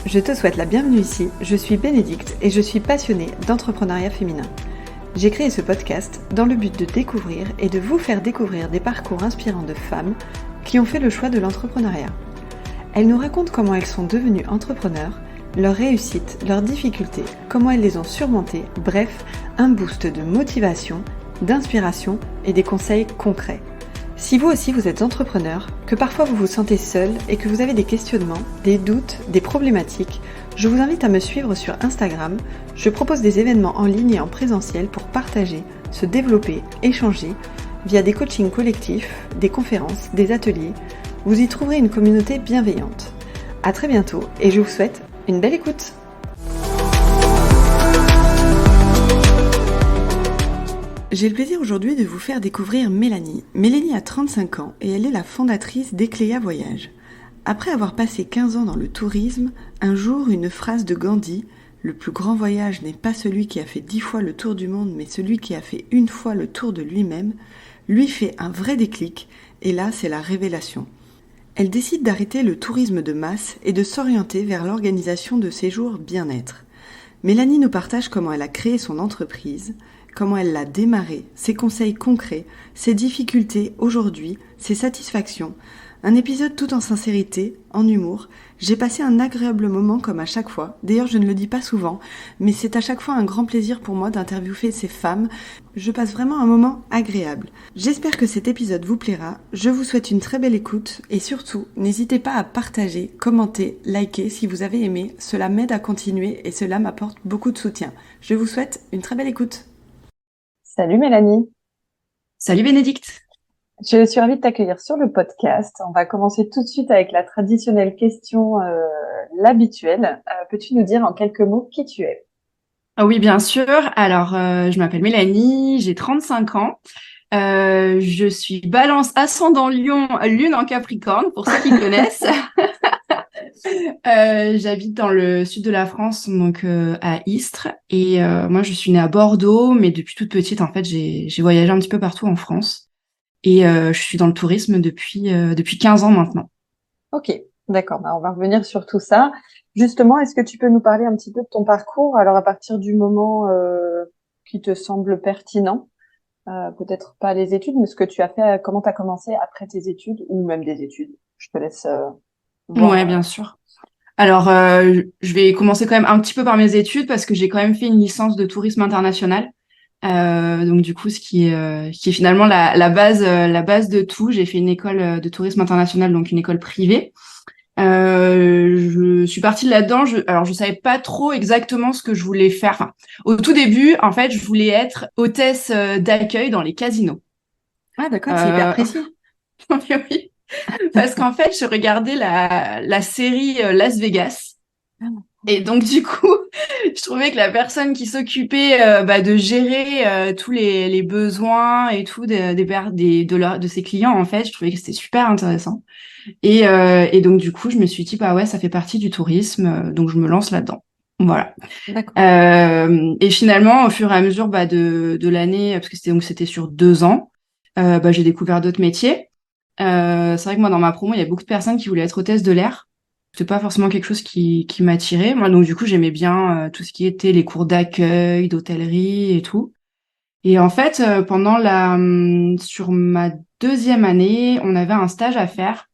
Je te souhaite la bienvenue ici, je suis Bénédicte et je suis passionnée d'entrepreneuriat féminin. J'ai créé ce podcast dans le but de découvrir et de vous faire découvrir des parcours inspirants de femmes qui ont fait le choix de l'entrepreneuriat. Elles nous racontent comment elles sont devenues entrepreneurs, leurs réussites, leurs difficultés, comment elles les ont surmontées, bref, un boost de motivation, d'inspiration et des conseils concrets. Si vous aussi vous êtes entrepreneur, que parfois vous vous sentez seul et que vous avez des questionnements, des doutes, des problématiques, je vous invite à me suivre sur Instagram. Je propose des événements en ligne et en présentiel pour partager, se développer, échanger via des coachings collectifs, des conférences, des ateliers. Vous y trouverez une communauté bienveillante. À très bientôt et je vous souhaite une belle écoute. J'ai le plaisir aujourd'hui de vous faire découvrir Mélanie. Mélanie a 35 ans et elle est la fondatrice d'Ecléa Voyage. Après avoir passé 15 ans dans le tourisme, un jour une phrase de Gandhi, « Le plus grand voyage n'est pas celui qui a fait 10 fois le tour du monde, mais celui qui a fait une fois le tour de lui-même », lui fait un vrai déclic et là c'est la révélation. Elle décide d'arrêter le tourisme de masse et de s'orienter vers l'organisation de séjours bien-être. Mélanie nous partage comment elle a créé son entreprise, comment elle l'a démarrée, ses conseils concrets, ses difficultés aujourd'hui, ses satisfactions. Un épisode tout en sincérité, en humour. J'ai passé un agréable moment comme à chaque fois. D'ailleurs, je ne le dis pas souvent, mais c'est à chaque fois un grand plaisir pour moi d'interviewer ces femmes. Je passe vraiment un moment agréable. J'espère que cet épisode vous plaira. Je vous souhaite une très belle écoute et surtout, n'hésitez pas à partager, commenter, liker si vous avez aimé. Cela m'aide à continuer et cela m'apporte beaucoup de soutien. Je vous souhaite une très belle écoute. Salut Mélanie. Salut Bénédicte. Je suis ravie de t'accueillir sur le podcast. On va commencer tout de suite avec la traditionnelle question, l'habituelle. Peux-tu nous dire en quelques mots qui tu es? Ah oui, bien sûr. Alors, je m'appelle Mélanie, j'ai 35 ans. Je suis Balance ascendant Lion, Lune en Capricorne, pour ceux qui connaissent. J'habite dans le sud de la France, donc à Istres. Et moi, je suis née à Bordeaux, mais depuis toute petite, en fait, j'ai voyagé un petit peu partout en France. Et je suis dans le tourisme depuis 15 ans maintenant. Ok, d'accord. On va revenir sur tout ça. Justement, est-ce que tu peux nous parler un petit peu de ton parcours? Alors, à partir du moment qui te semble pertinent, peut-être pas les études, mais ce que tu as fait, comment tu as commencé après tes études, ou même des études. Je te laisse voir. Ouais, bien sûr. Alors, je vais commencer quand même un petit peu par mes études parce que j'ai quand même fait une licence de tourisme international. Donc du coup, ce qui est finalement la base de tout. J'ai fait une école de tourisme international, donc une école privée. Je suis partie de là-dedans. Alors, je savais pas trop exactement ce que je voulais faire. Enfin, au tout début, en fait, je voulais être hôtesse d'accueil dans les casinos. Ah, d'accord, c'est hyper précis. Oui, parce qu'en fait, je regardais la série Las Vegas. Et donc, du coup, je trouvais que la personne qui s'occupait de gérer tous les besoins et tout de ses clients, en fait, je trouvais que c'était super intéressant. Et donc, du coup, je me suis dit, bah ouais, ça fait partie du tourisme, donc je me lance là-dedans. Voilà. D'accord. Et finalement, au fur et à mesure de l'année, parce que c'était sur 2 ans, j'ai découvert d'autres métiers. C'est vrai que moi, dans ma promo, il y a beaucoup de personnes qui voulaient être hôtesse de l'air. C'était pas forcément quelque chose qui m'attirait. Moi, donc du coup, j'aimais bien tout ce qui était les cours d'accueil, d'hôtellerie et tout. Et en fait, sur ma 2e année, on avait un stage à faire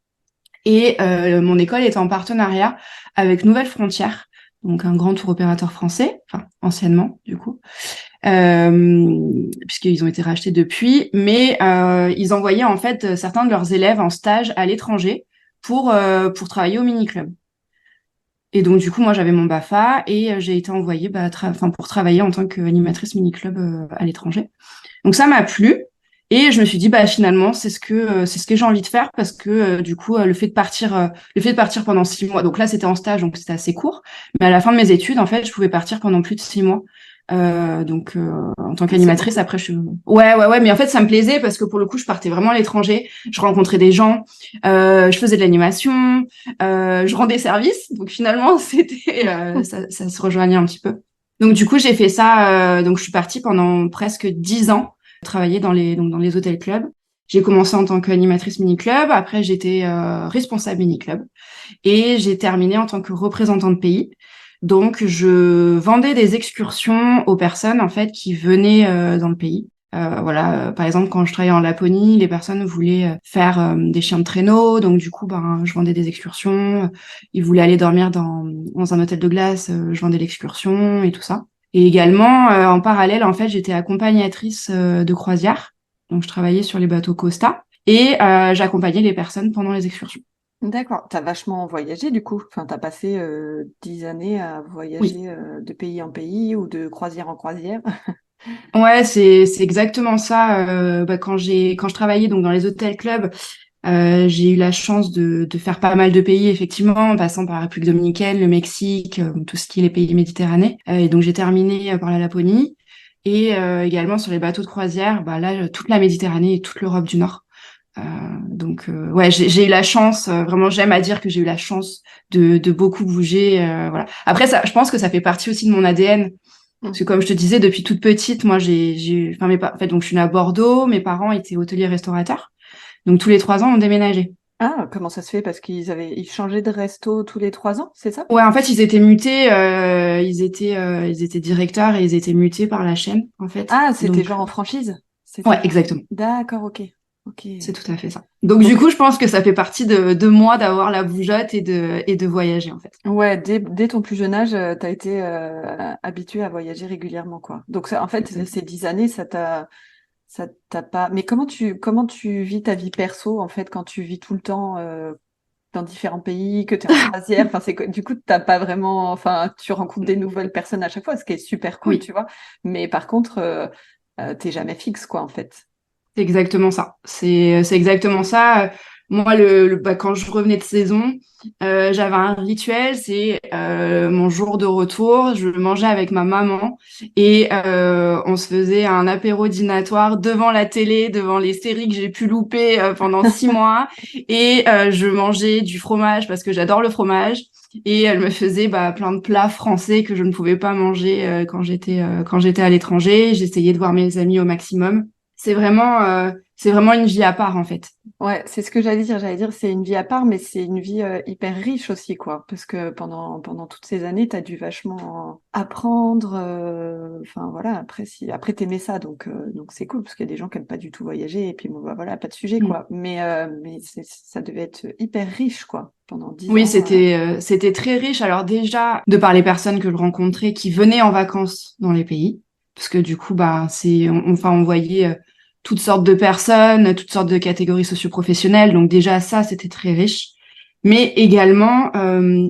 et mon école était en partenariat avec Nouvelles Frontières, donc un grand tour opérateur français, enfin anciennement du coup, puisqu'ils ont été rachetés depuis. Mais ils envoyaient en fait certains de leurs élèves en stage à l'étranger pour travailler au mini-club. Et donc, du coup, moi, j'avais mon BAFA et j'ai été envoyée pour travailler en tant qu'animatrice mini-club à l'étranger. Donc, ça m'a plu. Et je me suis dit, finalement, c'est ce que j'ai envie de faire parce que, du coup, le fait de partir pendant 6 mois. Donc là, c'était en stage, donc c'était assez court. Mais à la fin de mes études, en fait, je pouvais partir pendant plus de 6 mois. En tant qu'animatrice, après, ouais, mais en fait, ça me plaisait parce que pour le coup, je partais vraiment à l'étranger. Je rencontrais des gens, je faisais de l'animation, je rendais service. Donc finalement, ça se rejoignait un petit peu. Donc du coup, j'ai fait ça. Donc je suis partie pendant presque 10 ans travailler dans les hôtels clubs. J'ai commencé en tant qu'animatrice mini-club, après j'étais responsable mini-club et j'ai terminé en tant que représentante pays. Donc je vendais des excursions aux personnes en fait qui venaient dans le pays. Voilà, par exemple quand je travaillais en Laponie, les personnes voulaient faire des chiens de traîneau, donc du coup ben je vendais des excursions. Ils voulaient aller dormir dans un hôtel de glace, je vendais l'excursion et tout ça. Et également en parallèle en fait j'étais accompagnatrice de croisière, donc je travaillais sur les bateaux Costa et j'accompagnais les personnes pendant les excursions. D'accord. T'as vachement voyagé du coup. Enfin, t'as passé 10 années à Oui. voyager de pays en pays ou de croisière en croisière. Ouais, c'est exactement ça. Quand je travaillais donc dans les hôtels clubs, j'ai eu la chance de faire pas mal de pays effectivement, en passant par la République dominicaine, le Mexique, tout ce qui est les pays méditerranéens. Et donc j'ai terminé par la Laponie et également sur les bateaux de croisière, bah là toute la Méditerranée et toute l'Europe du Nord. Ouais, j'ai eu la chance. Vraiment, j'aime à dire que j'ai eu la chance de beaucoup bouger. Voilà. Après ça, je pense que ça fait partie aussi de mon ADN. Parce que comme je te disais, depuis toute petite, moi, enfin, en fait, donc je suis née à Bordeaux, mes parents étaient hôteliers restaurateurs. Donc tous les 3 ans, on déménageait. Ah, comment ça se fait? Parce ils changeaient de resto tous les 3 ans, c'est ça? Ouais, en fait, ils étaient mutés, ils étaient directeurs et ils étaient mutés par la chaîne, en fait. Ah, c'était Donc, genre en franchise? C'était ouais, genre. exactement. D'accord, ok. Ok. C'est tout à fait ça. Donc, du Donc, coup, je pense que ça fait partie de moi d'avoir la bougeotte et de voyager, en fait. ouais, dès ton plus jeune âge, t'as été habitué à voyager régulièrement, quoi. Donc, en fait, ces 10 années, ça t'a pas. Mais comment tu vis ta vie perso, en fait, quand tu vis tout le temps dans différents pays, que tu es en croisière? Enfin, du coup, t'as pas vraiment. Enfin, tu rencontres des nouvelles personnes à chaque fois, ce qui est super cool, Oui. tu vois. Mais par contre, t'es jamais fixe, quoi, en fait. C'est exactement ça. C'est exactement ça. Moi, quand je revenais de saison, j'avais un rituel, c'est mon jour de retour, je mangeais avec ma maman et on se faisait un apéro dînatoire devant la télé, devant les séries que j'ai pu louper pendant 6 mois et je mangeais du fromage parce que j'adore le fromage et elle me faisait plein de plats français que je ne pouvais pas manger quand j'étais à l'étranger. J'essayais de voir mes amis au maximum. C'est vraiment une vie à part en fait. Ouais, c'est ce que j'allais dire. J'allais dire, c'est une vie à part, mais c'est une vie hyper riche aussi, quoi. Parce que pendant toutes ces années, tu as dû vachement apprendre. Enfin, voilà, après, t'aimais ça, donc c'est cool, parce qu'il y a des gens qui n'aiment pas du tout voyager, et puis, bon, bah, voilà, pas de sujet, Mm. quoi. Mais ça devait être hyper riche, quoi, pendant 10 Oui, ans. c'était très riche. Alors déjà, de par les personnes que je rencontrais qui venaient en vacances dans les pays, parce que du coup, enfin, on voyait toutes sortes de personnes, toutes sortes de catégories socioprofessionnelles. Donc déjà, ça, c'était très riche. Mais également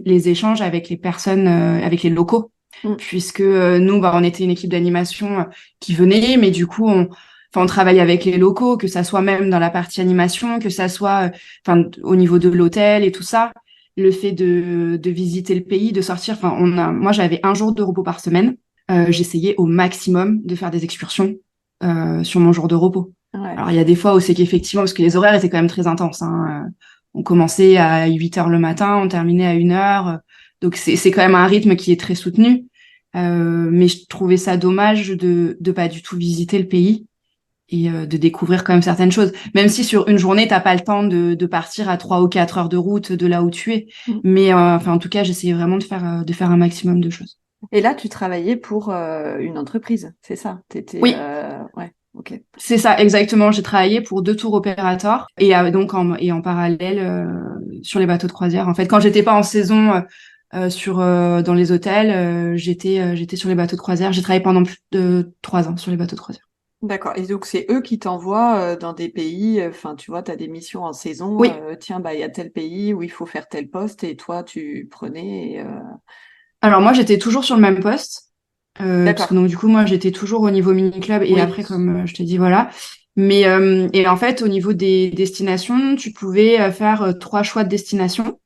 les échanges avec les personnes, avec les locaux, Mm. puisque nous, on était une équipe d'animation qui venait, mais du coup, on travaille avec les locaux, que ça soit même dans la partie animation, que ça soit enfin, au niveau de l'hôtel et tout ça. Le fait de visiter le pays, de sortir. Enfin, moi, j'avais un jour de repos par semaine. J'essayais au maximum de faire des excursions sur mon jour de repos. Ouais. Alors, il y a des fois où c'est qu'effectivement, parce que les horaires étaient quand même très intenses, hein. On commençait à 8 heures le matin, on terminait à 1 heure. Donc, c'est quand même un rythme qui est très soutenu. Mais je trouvais ça dommage de pas du tout visiter le pays et de découvrir quand même certaines choses. Même si sur une journée, t'as pas le temps de partir à 3 ou 4 heures de route de là où tu es. Mm. Mais enfin, en tout cas, j'essayais vraiment de faire un maximum de choses. Et là, tu travaillais pour une entreprise, c'est ça? Oui, Ouais, ok. c'est ça, exactement. J'ai travaillé pour 2 tours opérateurs et donc en parallèle sur les bateaux de croisière. En fait, quand j'étais pas en saison dans les hôtels, j'étais sur les bateaux de croisière. J'ai travaillé pendant plus de 3 ans sur les bateaux de croisière. D'accord. Et donc, c'est eux qui t'envoient dans des pays, enfin, tu vois, tu as des missions en saison, Oui, tiens, bah, il y a tel pays où il faut faire tel poste, et toi, tu prenais. alors moi j'étais toujours sur le même poste, parce que D'accord. donc du coup moi j'étais toujours au niveau mini-club et Oui. après comme je t'ai dit voilà. Mais et en fait au niveau des destinations, tu pouvais faire 3 choix de destination.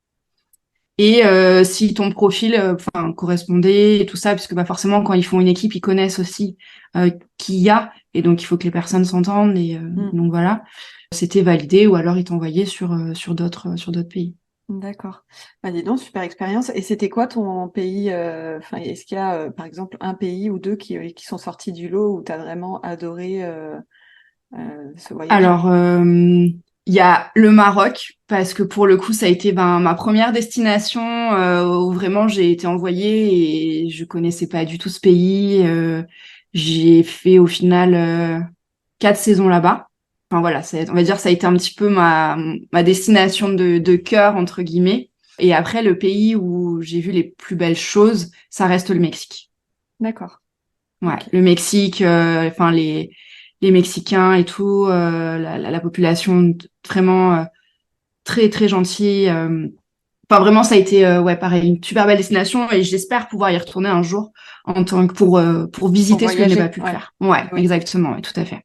Et si ton profil enfin, correspondait et tout ça, puisque forcément quand ils font une équipe, ils connaissent aussi qui y a, et donc il faut que les personnes s'entendent, et Hmm. donc voilà, c'était validé, ou alors ils t'envoyaient sur d'autres pays. D'accord. Bah, dis donc, super expérience. Et c'était quoi ton pays, enfin, est-ce qu'il y a, par exemple, un pays ou deux qui sont sortis du lot où tu as vraiment adoré ce voyage? Alors, il y a le Maroc, parce que pour le coup, ça a été ma première destination où vraiment j'ai été envoyée et je connaissais pas du tout ce pays. J'ai fait au final 4 saisons là-bas. Enfin voilà, on va dire ça a été un petit peu ma destination de cœur, entre guillemets. Et après, le pays où j'ai vu les plus belles choses, ça reste le Mexique. D'accord. Ouais, Ok. le Mexique, enfin les Mexicains et tout, la population vraiment très très gentille. Enfin vraiment, ça a été ouais pareil une super belle destination et j'espère pouvoir y retourner un jour en tant que pour Pour visiter ce que je n'ai pas voyager, pu ouais. faire. Ouais, Oui. exactement, ouais, tout à fait.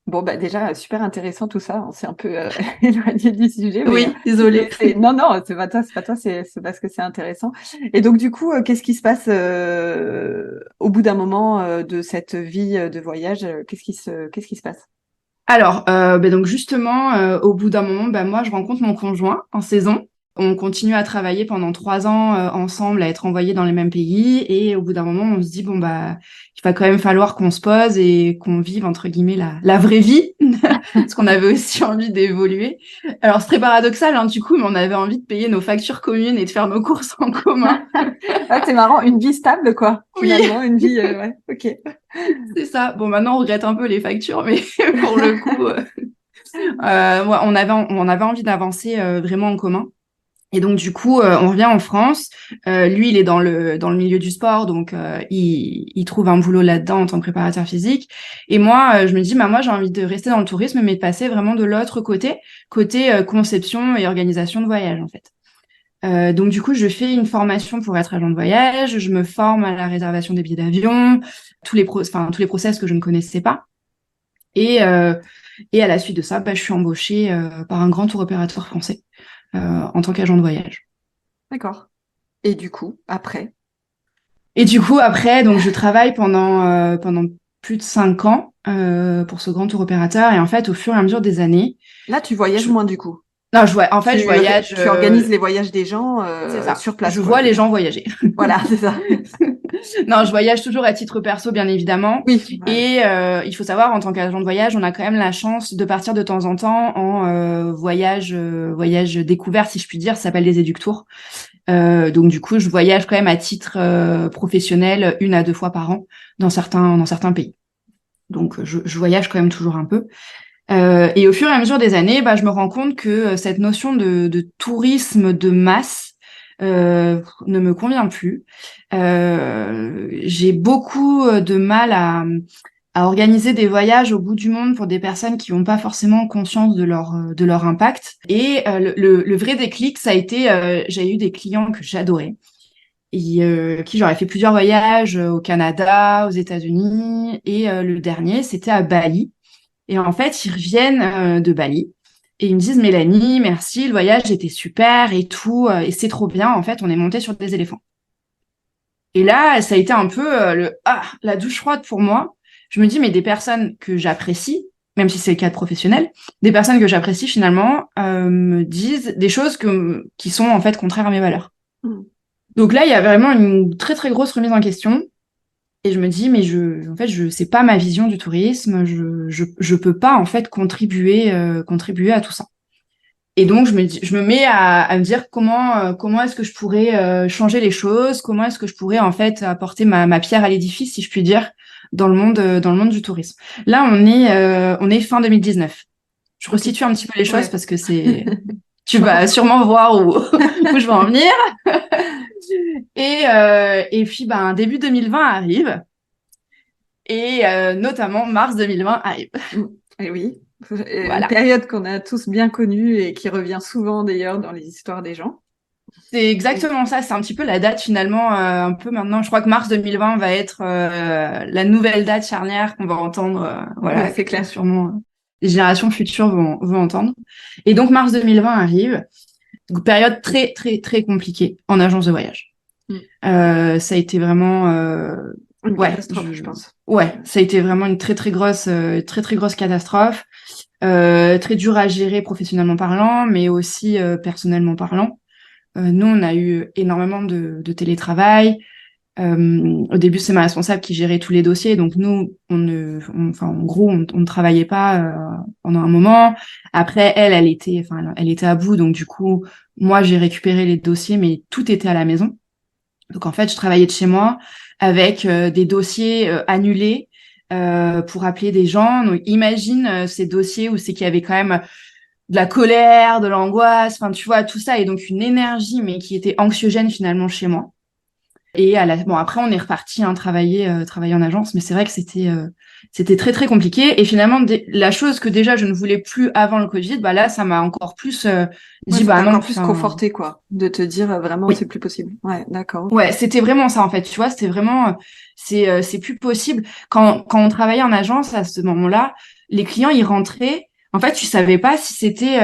Bon, bah déjà, super intéressant tout ça. On s'est un peu éloigné du sujet, Oui, désolée. non, non, c'est pas toi, c'est parce que c'est intéressant. Et donc, du coup, qu'est-ce qui se passe au bout d'un moment de cette vie de voyage? Qu'est-ce qui se passe? Alors, ben donc justement, au bout d'un moment, ben moi, je rencontre mon conjoint en saison. On continue à travailler pendant 3 ans ensemble, à être envoyés dans les mêmes pays. Et au bout d'un moment, on se dit, bon, bah, il va quand même falloir qu'on se pose et qu'on vive, entre guillemets, la vraie vie. Parce qu'on avait aussi envie d'évoluer. Alors, c'est très paradoxal, hein, du coup, mais on avait envie de payer nos factures communes et de faire nos courses en commun. Ah, c'est marrant, une vie stable, quoi. Oui, Finalement, une vie, ouais, ok. c'est ça. Bon, maintenant, on regrette un peu les factures, mais pour le coup, ouais, on avait envie d'avancer vraiment en commun. Et donc, du coup, on revient en France. Lui, il est dans le milieu du sport, donc il trouve un boulot là-dedans en tant que préparateur physique. Et moi, je me dis, bah, moi, j'ai envie de rester dans le tourisme, mais de passer vraiment de l'autre côté conception et organisation de voyage, en fait. Donc, du coup, je fais une formation pour être agent de voyage. Je me forme à la réservation des billets d'avion, tous les process que je ne connaissais pas. Et, euh, et à la suite de ça, bah, je suis embauchée par un grand tour opérateur français en tant qu'agent de voyage. D'accord. Et du coup, après, Et du coup, après, donc je travaille pendant plus de 5 ans pour ce grand tour opérateur. Et en fait, au fur et à mesure des années, là, tu voyages je, moins du coup. non, en fait, je voyage. Tu organises les voyages des gens C'est ça. sur place, Je quoi, vois je veux les dire. gens voyager. Voilà, c'est ça. Non, je voyage toujours à titre perso, bien évidemment. Oui, ouais. Et il faut savoir, en tant qu'agent de voyage, on a quand même la chance de partir de temps en temps en voyage découvert, si je puis dire. Ça s'appelle des éductours. Donc du coup, je voyage quand même à titre professionnel 1 à 2 fois par an dans certains pays. Donc je voyage quand même toujours un peu. Et au fur et à mesure des années, bah, je me rends compte que cette notion de tourisme de masse ne me convient plus. J'ai beaucoup de mal à organiser des voyages au bout du monde pour des personnes qui n'ont pas forcément conscience de leur impact. Et le vrai déclic, ça a été, j'ai eu des clients que j'adorais, et qui j'aurais fait plusieurs voyages au Canada, aux États-Unis, et le dernier, c'était à Bali. Et en fait, ils reviennent de Bali et ils me disent, Mélanie, merci, le voyage était super et tout, et c'est trop bien. En fait, on est monté sur des éléphants. Et là, ça a été un peu la douche froide pour moi. Je me dis, mais des personnes que j'apprécie, même si c'est le cas de professionnels, des personnes que j'apprécie finalement me disent des choses qui sont en fait contraires à mes valeurs. Mm. Donc là, il y a vraiment une très très grosse remise en question. Et je me dis, mais en fait, c'est pas ma vision du tourisme. Je peux pas en fait contribuer à tout ça. Et donc, je me mets à me dire comment est-ce que je pourrais changer les choses, comment est-ce que je pourrais en fait apporter ma pierre à l'édifice, si je puis dire, dans le monde du tourisme. Là, on est fin 2019. Je Ok. resitue un petit peu les choses Ouais. parce que tu vas sûrement voir où, où je vais en venir. Et puis, ben, début 2020 arrive. Et notamment mars 2020 arrive. Mm. Et oui, une Voilà. période qu'on a tous bien connue et qui revient souvent d'ailleurs dans les histoires des gens. C'est Et exactement ça. C'est un petit peu la date finalement, un peu maintenant. Je crois que mars 2020 va être la nouvelle date charnière qu'on va entendre, ouais, voilà, c'est que clair. sûrement les générations futures vont entendre. Et donc mars 2020 arrive, donc, période très très très compliquée en agence de voyage. Mm. Ça a été vraiment, Une ouais, catastrophe, je pense. ouais, ça a été vraiment une très très grosse catastrophe. Très dur à gérer professionnellement parlant, mais aussi personnellement parlant. Nous, on a eu énormément de télétravail. Au début, c'est ma responsable qui gérait tous les dossiers, donc nous, en gros, on ne travaillait pas pendant un moment. Après, elle était à bout, donc du coup, moi, j'ai récupéré les dossiers, mais tout était à la maison. Donc en fait, je travaillais de chez moi avec des dossiers annulés pour appeler des gens. Donc imagine ces dossiers où c'est qu'il y avait quand même de la colère, de l'angoisse, enfin tu vois tout ça et donc une énergie mais qui était anxiogène finalement chez moi. Et bon après on est reparti travailler en agence, mais c'est vrai que c'était très très compliqué. Et finalement la chose que déjà je ne voulais plus avant le Covid, bah là ça m'a encore plus Ouais, dit ça bah t'a non, encore plus enfin conforté, quoi, de te dire vraiment oui. c'est plus possible. Ouais, d'accord, ok. Ouais, c'était vraiment ça en fait, tu vois, c'était vraiment c'est plus possible quand on travaillait en agence à ce moment-là, les clients ils rentraient, en fait, tu savais pas si c'était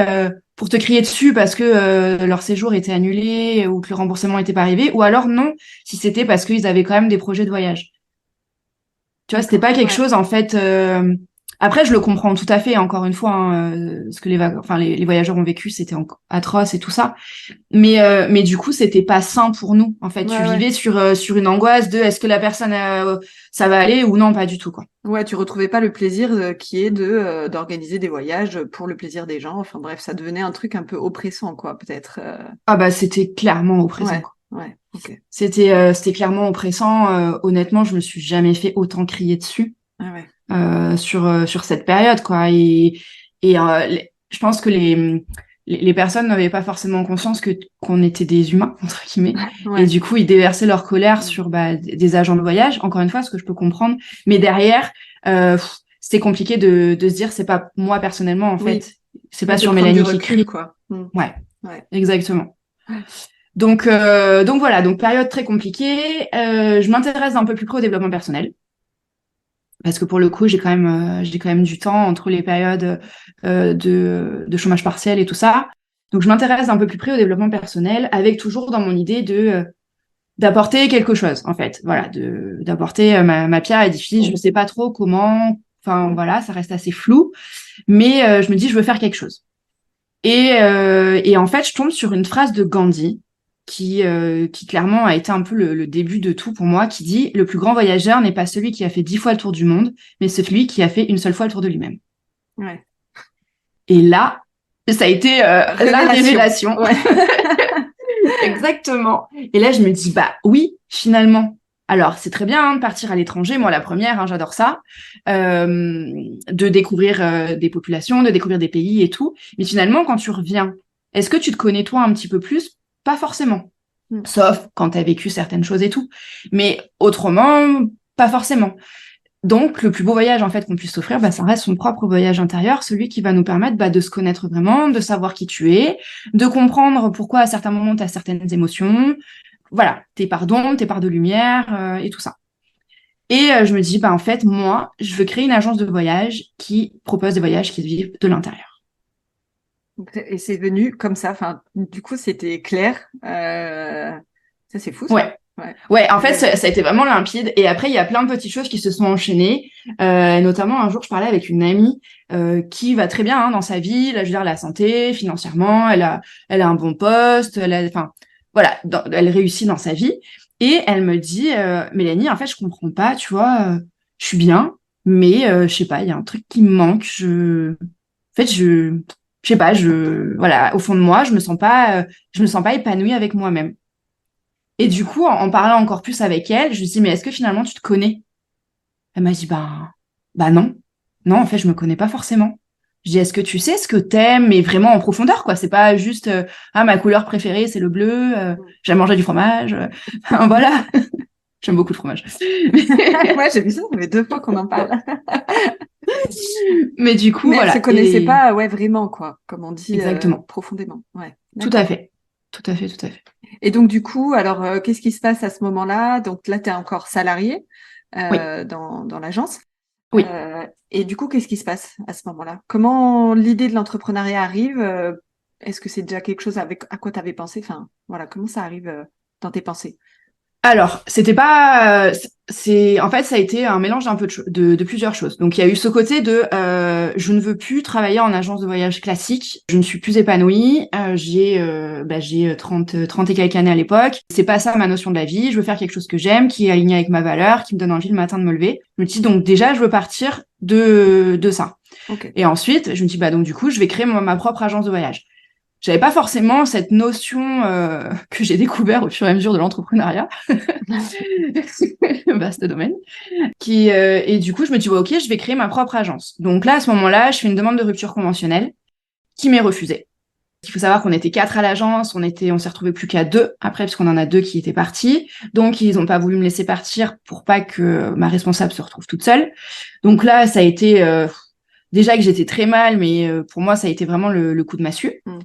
pour te crier dessus parce que leur séjour était annulé ou que le remboursement n'était pas arrivé ou alors non, si c'était parce qu'ils avaient quand même des projets de voyage. Tu vois, c'était D'accord. pas quelque Ouais. chose en fait. Après, je le comprends tout à fait. Encore une fois, hein, ce que les voyageurs ont vécu, c'était atroce et tout ça. Mais du coup, c'était pas sain pour nous. En fait, tu Ouais, ouais. vivais sur une angoisse de est-ce que la personne ça va aller ou non, pas du tout quoi. Ouais, tu retrouvais pas le plaisir qui est de d'organiser des voyages pour le plaisir des gens. Enfin bref, ça devenait un truc un peu oppressant, quoi, peut-être. Ah bah c'était clairement oppressant Ouais, quoi. ouais, ok. C'était clairement oppressant. Honnêtement, je me suis jamais fait autant crier dessus Ah ouais. sur cette période quoi. Je pense que les personnes n'avaient pas forcément conscience que qu'on était des humains entre guillemets et Ouais. du coup ils déversaient leur colère Mm. sur bah, des agents de voyage encore une fois ce que je peux comprendre mais derrière c'était compliqué de se dire c'est pas moi personnellement en Oui, fait c'est pas oui, de sur prendre du Mélanie qui recul, crie quoi. Mm. ouais Ouais. exactement Ouais. donc voilà donc période très compliquée. Je m'intéresse un peu plus près au développement personnel parce que pour le coup, j'ai quand même du temps entre les périodes de chômage partiel et tout ça. Donc, je m'intéresse un peu plus près au développement personnel, avec toujours dans mon idée d'apporter quelque chose, en fait. Voilà, d'apporter ma pierre à l'édifice. Je ne sais pas trop comment. Enfin, voilà, ça reste assez flou, mais je me dis, je veux faire quelque chose. Et en fait, je tombe sur une phrase de Gandhi qui clairement a été un peu le début de tout pour moi, qui dit: Le plus grand voyageur n'est pas celui qui a fait 10 fois le tour du monde, mais celui qui a fait une seule fois le tour de lui-même. Ouais. Et là, ça a été la Révélation. révélation. Ouais. Exactement. Et là, je me dis, bah oui, finalement. Alors, c'est très bien hein, de partir à l'étranger. Moi, la première, hein, j'adore ça. De découvrir des populations, de découvrir des pays et tout. Mais finalement, quand tu reviens, est-ce que tu te connais toi un petit peu plus? Pas forcément. Mm. Sauf quand tu as vécu certaines choses et tout. Mais autrement, pas forcément. Donc, le plus beau voyage en fait qu'on puisse s'offrir, bah, ça reste son propre voyage intérieur, celui qui va nous permettre bah, de se connaître vraiment, de savoir qui tu es, de comprendre pourquoi à certains moments tu as certaines émotions, voilà, tes parts d'ombre, tes parts de lumière et tout ça. Et je me dis, bah, en fait, moi, je veux créer une agence de voyage qui propose des voyages qui se vivent de l'intérieur. Et c'est venu comme ça. Enfin, du coup, c'était clair. Ça, c'est fou, ça. Ouais. Ouais. Ouais, en fait, Ouais. ça a été vraiment limpide. Et après, il y a plein de petites choses qui se sont enchaînées. Notamment, un jour, je parlais avec une amie qui va très bien hein, dans sa vie. Là, je veux dire, la santé, financièrement, elle a un bon poste. Enfin, voilà, elle réussit dans sa vie. Et elle me dit, Mélanie, en fait, je comprends pas, tu vois, je suis bien, mais je sais pas, il y a un truc qui me manque. En fait, je sais pas, voilà, au fond de moi, je me sens pas épanouie avec moi-même. Et du coup, en parlant encore plus avec elle, je lui dis, mais est-ce que finalement tu te connais? Elle m'a dit, bah non. Non, en fait, je me connais pas forcément. Je dis, est-ce que tu sais ce que t'aimes, mais vraiment en profondeur, quoi? C'est pas juste, ah, ma couleur préférée, c'est le bleu, j'aime manger du fromage. Enfin, voilà. J'aime beaucoup le fromage. Ouais, j'ai vu ça, ça fait 2 fois qu'on en parle. Mais du coup, Mais elle se voilà. connaissait pas, ouais, vraiment, quoi, comme on dit, Exactement. profondément. Ouais, Tout à d'accord. fait. Tout à fait, tout à fait. Et donc, du coup, alors, qu'est-ce qui se passe à ce moment-là? Donc là, tu es encore salarié Oui, dans l'agence. oui. Et du coup, qu'est-ce qui se passe à ce moment-là? Comment l'idée de l'entrepreneuriat arrive? Est-ce que c'est déjà quelque chose avec à quoi tu avais pensé? Enfin, voilà, comment ça arrive dans tes pensées? Alors, c'était pas, en fait, ça a été un mélange d'un peu de plusieurs choses. Donc, il y a eu ce côté de, je ne veux plus travailler en agence de voyage classique. Je ne suis plus épanouie. J'ai 30 et quelques années à l'époque. C'est pas ça ma notion de la vie. Je veux faire quelque chose que j'aime, qui est aligné avec ma valeur, qui me donne envie le matin de me lever. Je me dis donc déjà, je veux partir de ça. Ok. Et ensuite, je me dis bah donc du coup, je vais créer ma propre agence de voyage. J'avais pas forcément cette notion que j'ai découvert au fur et à mesure de l'entrepreneuriat, vaste domaine, et du coup je me dis ouais, ok, je vais créer ma propre agence. Donc là à ce moment-là, je fais une demande de rupture conventionnelle qui m'est refusée. Il faut savoir qu'on était 4 à l'agence, on s'est retrouvés plus qu'à 2 après parce qu'on en a 2 qui étaient partis. Donc ils ont pas voulu me laisser partir pour pas que ma responsable se retrouve toute seule. Donc là ça a été déjà que j'étais très mal, mais pour moi ça a été vraiment le coup de massue. Mm.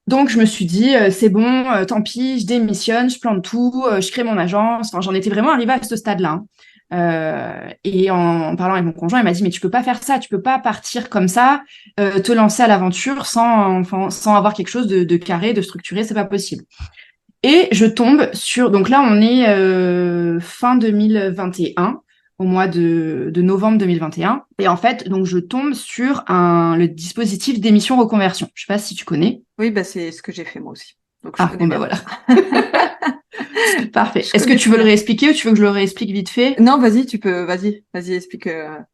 Donc, je me suis dit, c'est bon, tant pis, je démissionne, je plante tout, je crée mon agence. Enfin, j'en étais vraiment arrivée à ce stade-là, hein. Et en parlant avec mon conjoint, il m'a dit, mais tu peux pas faire ça, tu peux pas partir comme ça, te lancer à l'aventure sans avoir quelque chose de carré, de structuré, c'est pas possible. Et je tombe sur, donc là, on est fin 2021, au mois de novembre 2021. Et en fait, donc je tombe sur le dispositif d'émission reconversion. Je sais pas si tu connais. Oui, bah c'est ce que j'ai fait moi aussi. Donc je Ah, connais bon, bah bien. voilà. Parfait. Je Est-ce que connais tu très veux le bien. réexpliquer ou tu veux que je le réexplique vite fait? Non, vas-y, vas-y, explique,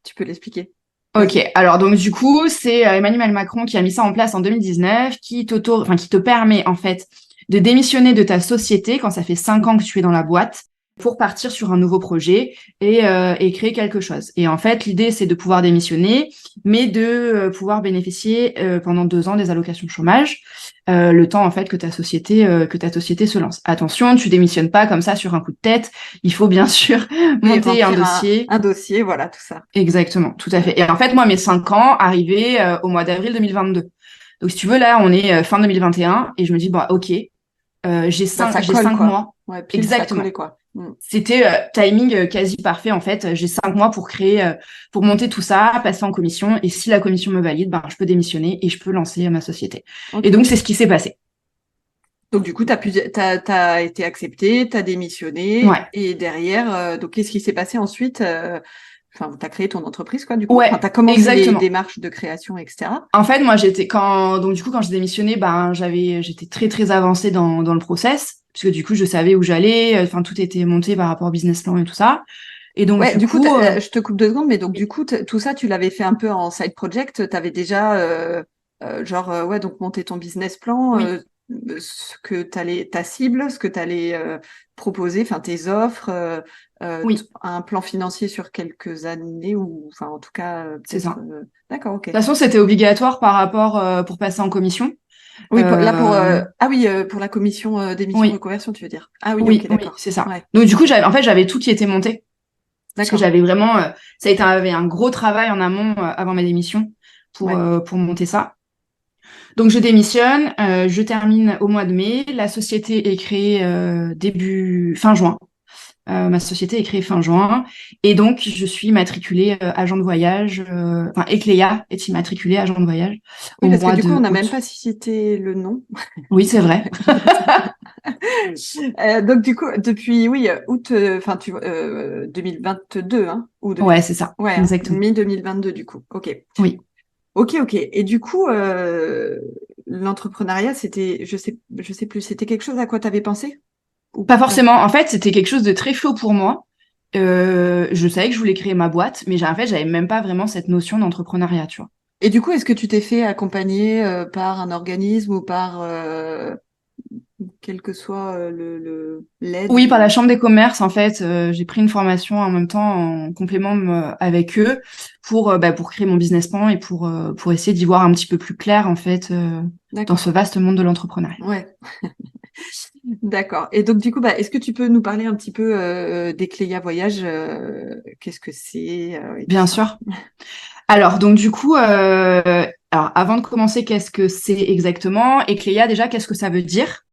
tu peux l'expliquer. Ok, Vas-y. alors donc du coup, c'est Emmanuel Macron qui a mis ça en place en 2019, qui te permet en fait de démissionner de ta société quand ça fait 5 ans que tu es dans la boîte pour partir sur un nouveau projet et créer quelque chose. Et en fait, l'idée, c'est de pouvoir démissionner, mais de pouvoir bénéficier pendant 2 ans des allocations chômage, le temps en fait que ta société se lance. Attention, tu démissionnes pas comme ça sur un coup de tête. Il faut bien sûr Oui, monter un remplir dossier. un dossier, voilà, tout ça. Exactement, tout à fait. Et en fait, moi, mes 5 ans arrivaient au mois d'avril 2022. Donc, si tu veux, là, on est fin 2021 et je me dis, bah, ok, Bah, ça j'ai colle, 5 quoi. mois. Ouais, pile, ça Exactement. collait, quoi. Mm. C'était timing quasi parfait, en fait. J'ai 5 mois pour créer, pour monter tout ça, passer en commission. Et si la commission me valide, bah, je peux démissionner et je peux lancer ma société. Et Ok. donc, c'est ce qui s'est passé. Donc, du coup, t'as été accepté, t'as démissionné, Ouais, et derrière, donc, qu'est-ce qui s'est passé ensuite? Enfin, t'as créé ton entreprise, quoi, du coup? Enfin, ouais, t'as commencé les exactement. démarches de création, etc. En fait, moi, donc du coup, quand j'ai démissionné, ben, j'étais très, très avancée dans le process, puisque du coup, je savais où j'allais, enfin, tout était monté par rapport au business plan et tout ça. Et donc, Ouais, du du coup, coup, je te coupe 2 secondes, mais donc, du coup, tout ça, tu l'avais fait un peu en side project. T'avais déjà, genre, ouais, donc, monté ton business plan, oui, ce que ta cible, ce que t'allais proposer, enfin, tes offres, oui, un plan financier sur quelques années ou, enfin, en tout cas, c'est ça. peut-être. D'accord, ok. De toute façon, c'était obligatoire par rapport, pour passer en commission. Oui, Euh, ah oui, pour la commission d'émission oui, reconversion, tu veux dire. Ah oui, oui, ok, oui, d'accord. c'est ça. Ouais, Donc, du coup, en fait, j'avais tout qui était monté, puisque d'accord. j'avais vraiment, ça a été avait un gros travail en amont avant ma démission Ouais. pour monter ça. Donc je démissionne, je termine au mois de mai. La société est créée fin juin. Ma société est créée fin juin. Et donc je suis matriculée agent de voyage. Enfin, Ecléa est immatriculée agent de voyage Oui, au parce que mois du coup, on de n'a même août. pas cité le nom. Oui, c'est vrai. Donc du coup, depuis oui août, enfin 2022, hein, ou Ouais, c'est ça. ouais, hein, Exactement. mai 2022 du coup. Ok, Oui. ok, ok. Et du coup, l'entrepreneuriat, c'était, je sais plus, c'était quelque chose à quoi tu avais pensé ou Pas pas? forcément. En fait, c'était quelque chose de très chaud pour moi. Je savais que je voulais créer ma boîte, mais en fait, j'avais même pas vraiment cette notion d'entrepreneuriat, tu vois. Et du coup, est-ce que tu t'es fait accompagner par un organisme ou par quel que soit l'aide Oui, par la ou Chambre des commerces, en fait, j'ai pris une formation en même temps en complément avec eux pour créer mon business plan et pour essayer d'y voir un petit peu plus clair, en fait, dans ce d'accord. vaste monde de l'entrepreneuriat. Ouais. D'accord. Et donc, du coup, bah, est-ce que tu peux nous parler un petit peu des Cléa Voyage, qu'est-ce que c'est et tout Bien ça? sûr. Alors, donc du coup, alors avant de commencer, qu'est-ce que c'est exactement? Ecléa, déjà, qu'est-ce que ça veut dire?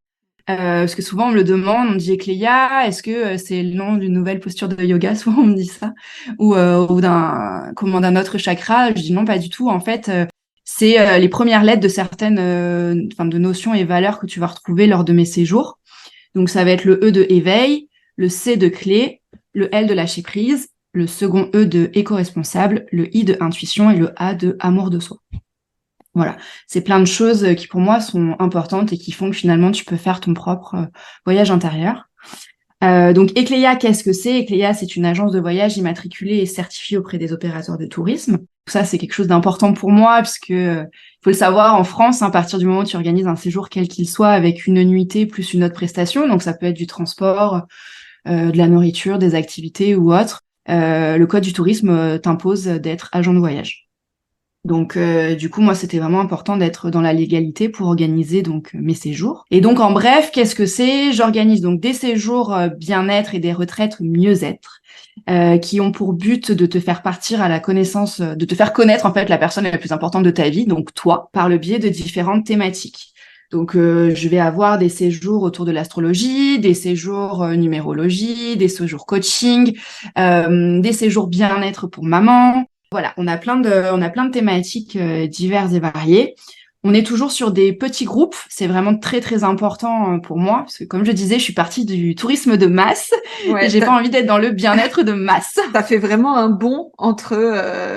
Parce que souvent on me le demande, on me dit Ecléa, est-ce que c'est le nom d'une nouvelle posture de yoga? Souvent on me dit ça, ou d'un autre chakra. Je dis non, pas du tout. En fait, c'est les premières lettres de certaines, enfin de notions et valeurs que tu vas retrouver lors de mes séjours. Donc ça va être le E de éveil, le C de clé, le L de lâcher prise, le second E de éco-responsable, le I de intuition et le A de amour de soi. Voilà, c'est plein de choses qui pour moi sont importantes et qui font que finalement tu peux faire ton propre voyage intérieur. Donc Ecleia, qu'est-ce que c'est? Ecleia, c'est une agence de voyage immatriculée et certifiée auprès des opérateurs de tourisme. Ça, c'est quelque chose d'important pour moi parce que faut le savoir, en France, à partir du moment où tu organises un séjour quel qu'il soit avec une nuitée plus une autre prestation, donc ça peut être du transport, de la nourriture, des activités ou autre, le code du tourisme t'impose d'être agent de voyage. Donc, du coup, moi, c'était vraiment important d'être dans la légalité pour organiser donc mes séjours. Et donc, en bref, qu'est-ce que c'est? J'organise donc des séjours bien-être et des retraites mieux-être, qui ont pour but de te faire partir à la connaissance, de te faire connaître en fait la personne la plus importante de ta vie, donc toi, par le biais de différentes thématiques. Donc, je vais avoir des séjours autour de l'astrologie, des séjours numérologie, des séjours coaching, des séjours bien-être pour maman. Voilà, on a plein de thématiques diverses et variées. On est toujours sur des petits groupes. C'est vraiment très, très important pour moi parce que, comme je disais, je suis partie du tourisme de masse et Ouais, j'ai pas envie d'être dans le bien-être de masse. t'as fait vraiment un bond entre,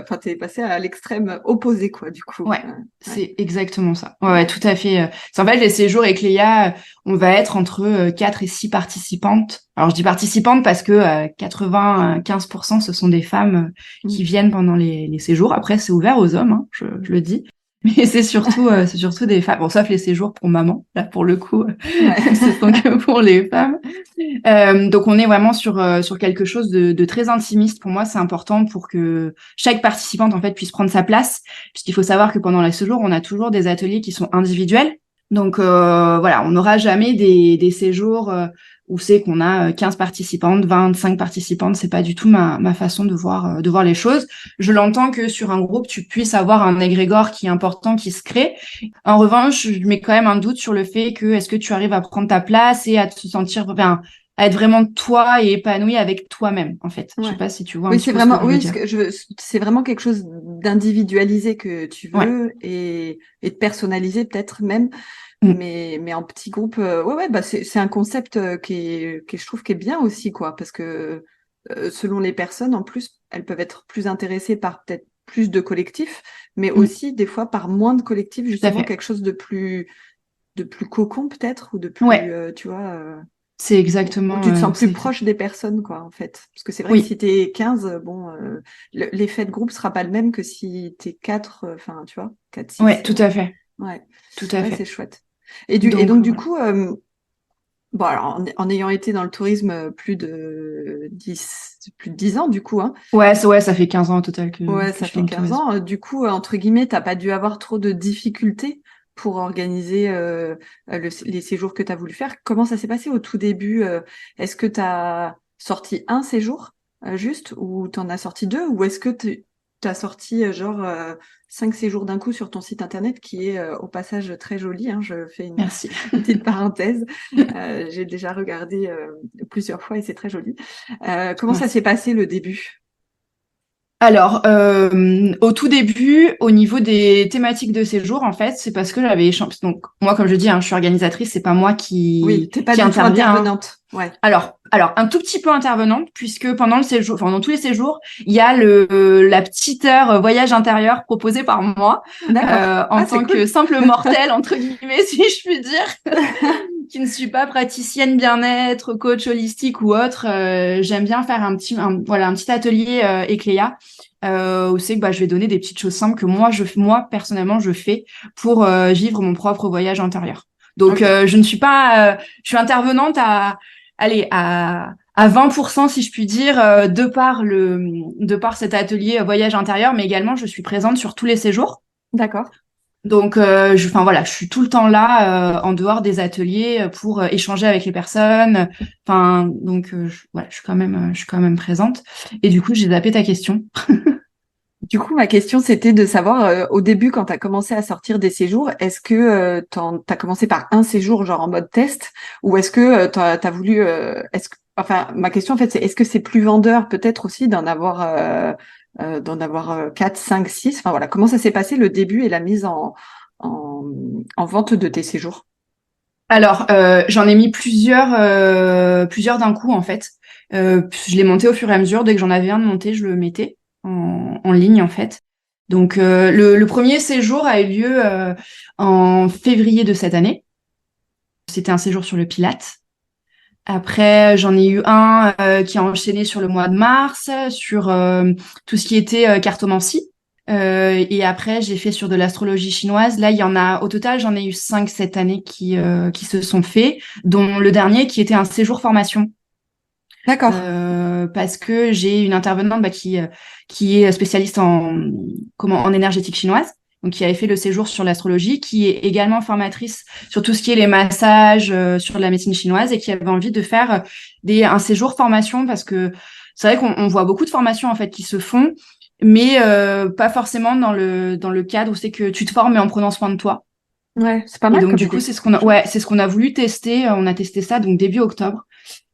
enfin, t'es passé à l'extrême opposé, quoi, du coup. Ouais, Ouais. c'est exactement ça. Ouais, ouais, tout à fait. C'est en fait les séjours avec Léa, on va être entre 4 et 6 participantes. Alors je dis participantes parce que 95% ce sont des femmes Mm. qui viennent pendant les séjours. Après c'est ouvert aux hommes, hein, je le dis. Mais c'est surtout des femmes. Bon, sauf les séjours pour maman. Là, pour le coup, Ouais. ce sont que pour les femmes. Donc on est vraiment sur quelque chose de très intimiste. Pour moi, c'est important pour que chaque participante en fait puisse prendre sa place, puisqu'il faut savoir que pendant les séjours, on a toujours des ateliers qui sont individuels. Donc voilà, on n'aura jamais des séjours où c'est qu'on a 15 participantes, 25 participantes. C'est pas du tout ma façon de voir les choses. Je l'entends que sur un groupe, tu puisses avoir un égrégore qui est important, qui se crée. En revanche, je mets quand même un doute sur le fait que est-ce que tu arrives à prendre ta place et à te sentir, enfin, à être vraiment toi et épanoui avec toi-même, en fait. Je sais Ouais. pas si tu vois un Oui, petit c'est peu ce que vraiment, je veux oui, dire. c'est vraiment quelque chose d'individualisé que tu Ouais. veux et de personnaliser peut-être même, Mm. mais en petit groupe, ouais, ouais, bah c'est un concept je trouve qui est bien aussi, quoi, parce que selon les personnes, en plus, elles peuvent être plus intéressées par peut-être plus de collectifs, mais Mm. aussi des fois par moins de collectifs, Tout à justement fait. quelque chose de plus cocon peut-être ou de plus, Ouais, tu vois. c'est Où exactement, tu te sens plus c'est, proche des personnes, quoi, en fait. Parce que c'est vrai que oui, si t'es 15, bon, l'effet de groupe sera pas le même que si t'es 4, enfin, tu vois, 4 ouais, 6 tout à fait, ouais, tout à ouais, c'est fait. chouette. Et Donc donc, du voilà. coup, bon, alors, en ayant été dans le tourisme plus de 10 ans, du coup, hein, Ouais, ça fait 15 ans au total ouais, que ça je suis dans fait le 15 tourisme. ans, du coup, entre guillemets, t'as pas dû avoir trop de difficultés pour organiser les séjours que tu as voulu faire. Comment ça s'est passé au tout début? Est-ce que tu as sorti un séjour juste ou tu en as sorti deux? Ou est-ce que tu as sorti genre 5 séjours d'un coup sur ton site internet qui est au passage très joli, hein, je fais Merci. une petite parenthèse. J'ai déjà regardé plusieurs fois et c'est très joli. Comment ça Merci. s'est passé le début? Alors, au tout début, au niveau des thématiques de séjour, en fait, c'est parce que j'avais échangé. Donc, moi, comme je dis, hein, je suis organisatrice, c'est pas moi Oui, t'es pas qui du tout intervient, hein. intervenante. Ouais. Alors, un tout petit peu intervenante, puisque pendant le séjour, enfin, dans tous les séjours, il y a la petite heure voyage intérieur proposée par moi, D'accord. en Ah, c'est tant que cool. simple mortelle, entre guillemets, si je puis dire, qui ne suis pas praticienne bien-être, coach holistique ou autre. J'aime bien faire voilà, un petit atelier Ecléa, où c'est que bah, je vais donner des petites choses simples que moi personnellement, je fais pour vivre mon propre voyage intérieur. Donc, Ok. je ne suis pas, je suis intervenante allez, à 20%, si je puis dire, de par cet atelier voyage intérieur, mais également, je suis présente sur tous les séjours. D'accord. Donc, enfin voilà, je suis tout le temps là, en dehors des ateliers, pour échanger avec les personnes. Enfin, donc, voilà, je suis quand même présente. Et du coup, j'ai zappé ta question. Du coup, ma question, c'était de savoir, au début, quand tu as commencé à sortir des séjours, est-ce que tu as commencé par un séjour, genre en mode test, ou est-ce que tu as voulu... enfin, ma question, en fait, c'est est-ce que c'est plus vendeur, peut-être aussi, d'en avoir 4, 5, 6? Enfin, voilà, comment ça s'est passé le début et la mise en vente de tes séjours? Alors, j'en ai mis plusieurs d'un coup en fait. Je l'ai monté au fur et à mesure. Dès que j'en avais un de monté, je le mettais en ligne en fait. Donc, le premier séjour a eu lieu en février de cette année. C'était un séjour sur le Pilate. Après, j'en ai eu un qui a enchaîné sur le mois de mars, sur tout ce qui était cartomancie. Et après, j'ai fait sur de l'astrologie chinoise. Là, il y en a, au total, j'en ai eu 5 cette année qui se sont faits, dont le dernier qui était un séjour formation. D'accord. Parce que j'ai une intervenante qui est spécialiste en énergétique chinoise, donc qui avait fait le séjour sur l'astrologie, qui est également formatrice sur tout ce qui est les massages, sur la médecine chinoise, et qui avait envie de faire un séjour formation, parce que c'est vrai qu'on voit beaucoup de formations en fait qui se font, mais pas forcément dans le cadre où c'est que tu te formes mais en prenant soin de toi. Ouais, c'est pas Et mal donc comme du coup, idée. c'est ce qu'on a voulu tester. On a testé ça donc début octobre.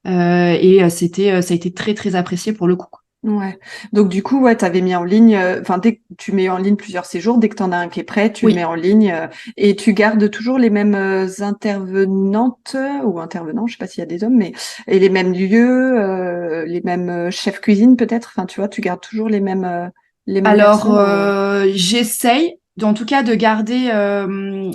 Ça a été très, très apprécié pour le coup. Ouais. Donc du coup, ouais, t'avais mis en ligne, enfin dès que tu mets en ligne plusieurs séjours, dès que t'en as un qui est prêt, tu le mets Oui. en ligne et tu gardes toujours les mêmes intervenantes ou intervenants, je sais pas s'il y a des hommes, mais et les mêmes lieux, les mêmes chefs cuisine peut-être. Enfin, tu vois, tu gardes toujours les mêmes Alors, personnes ou j'essaye, en tout cas, de garder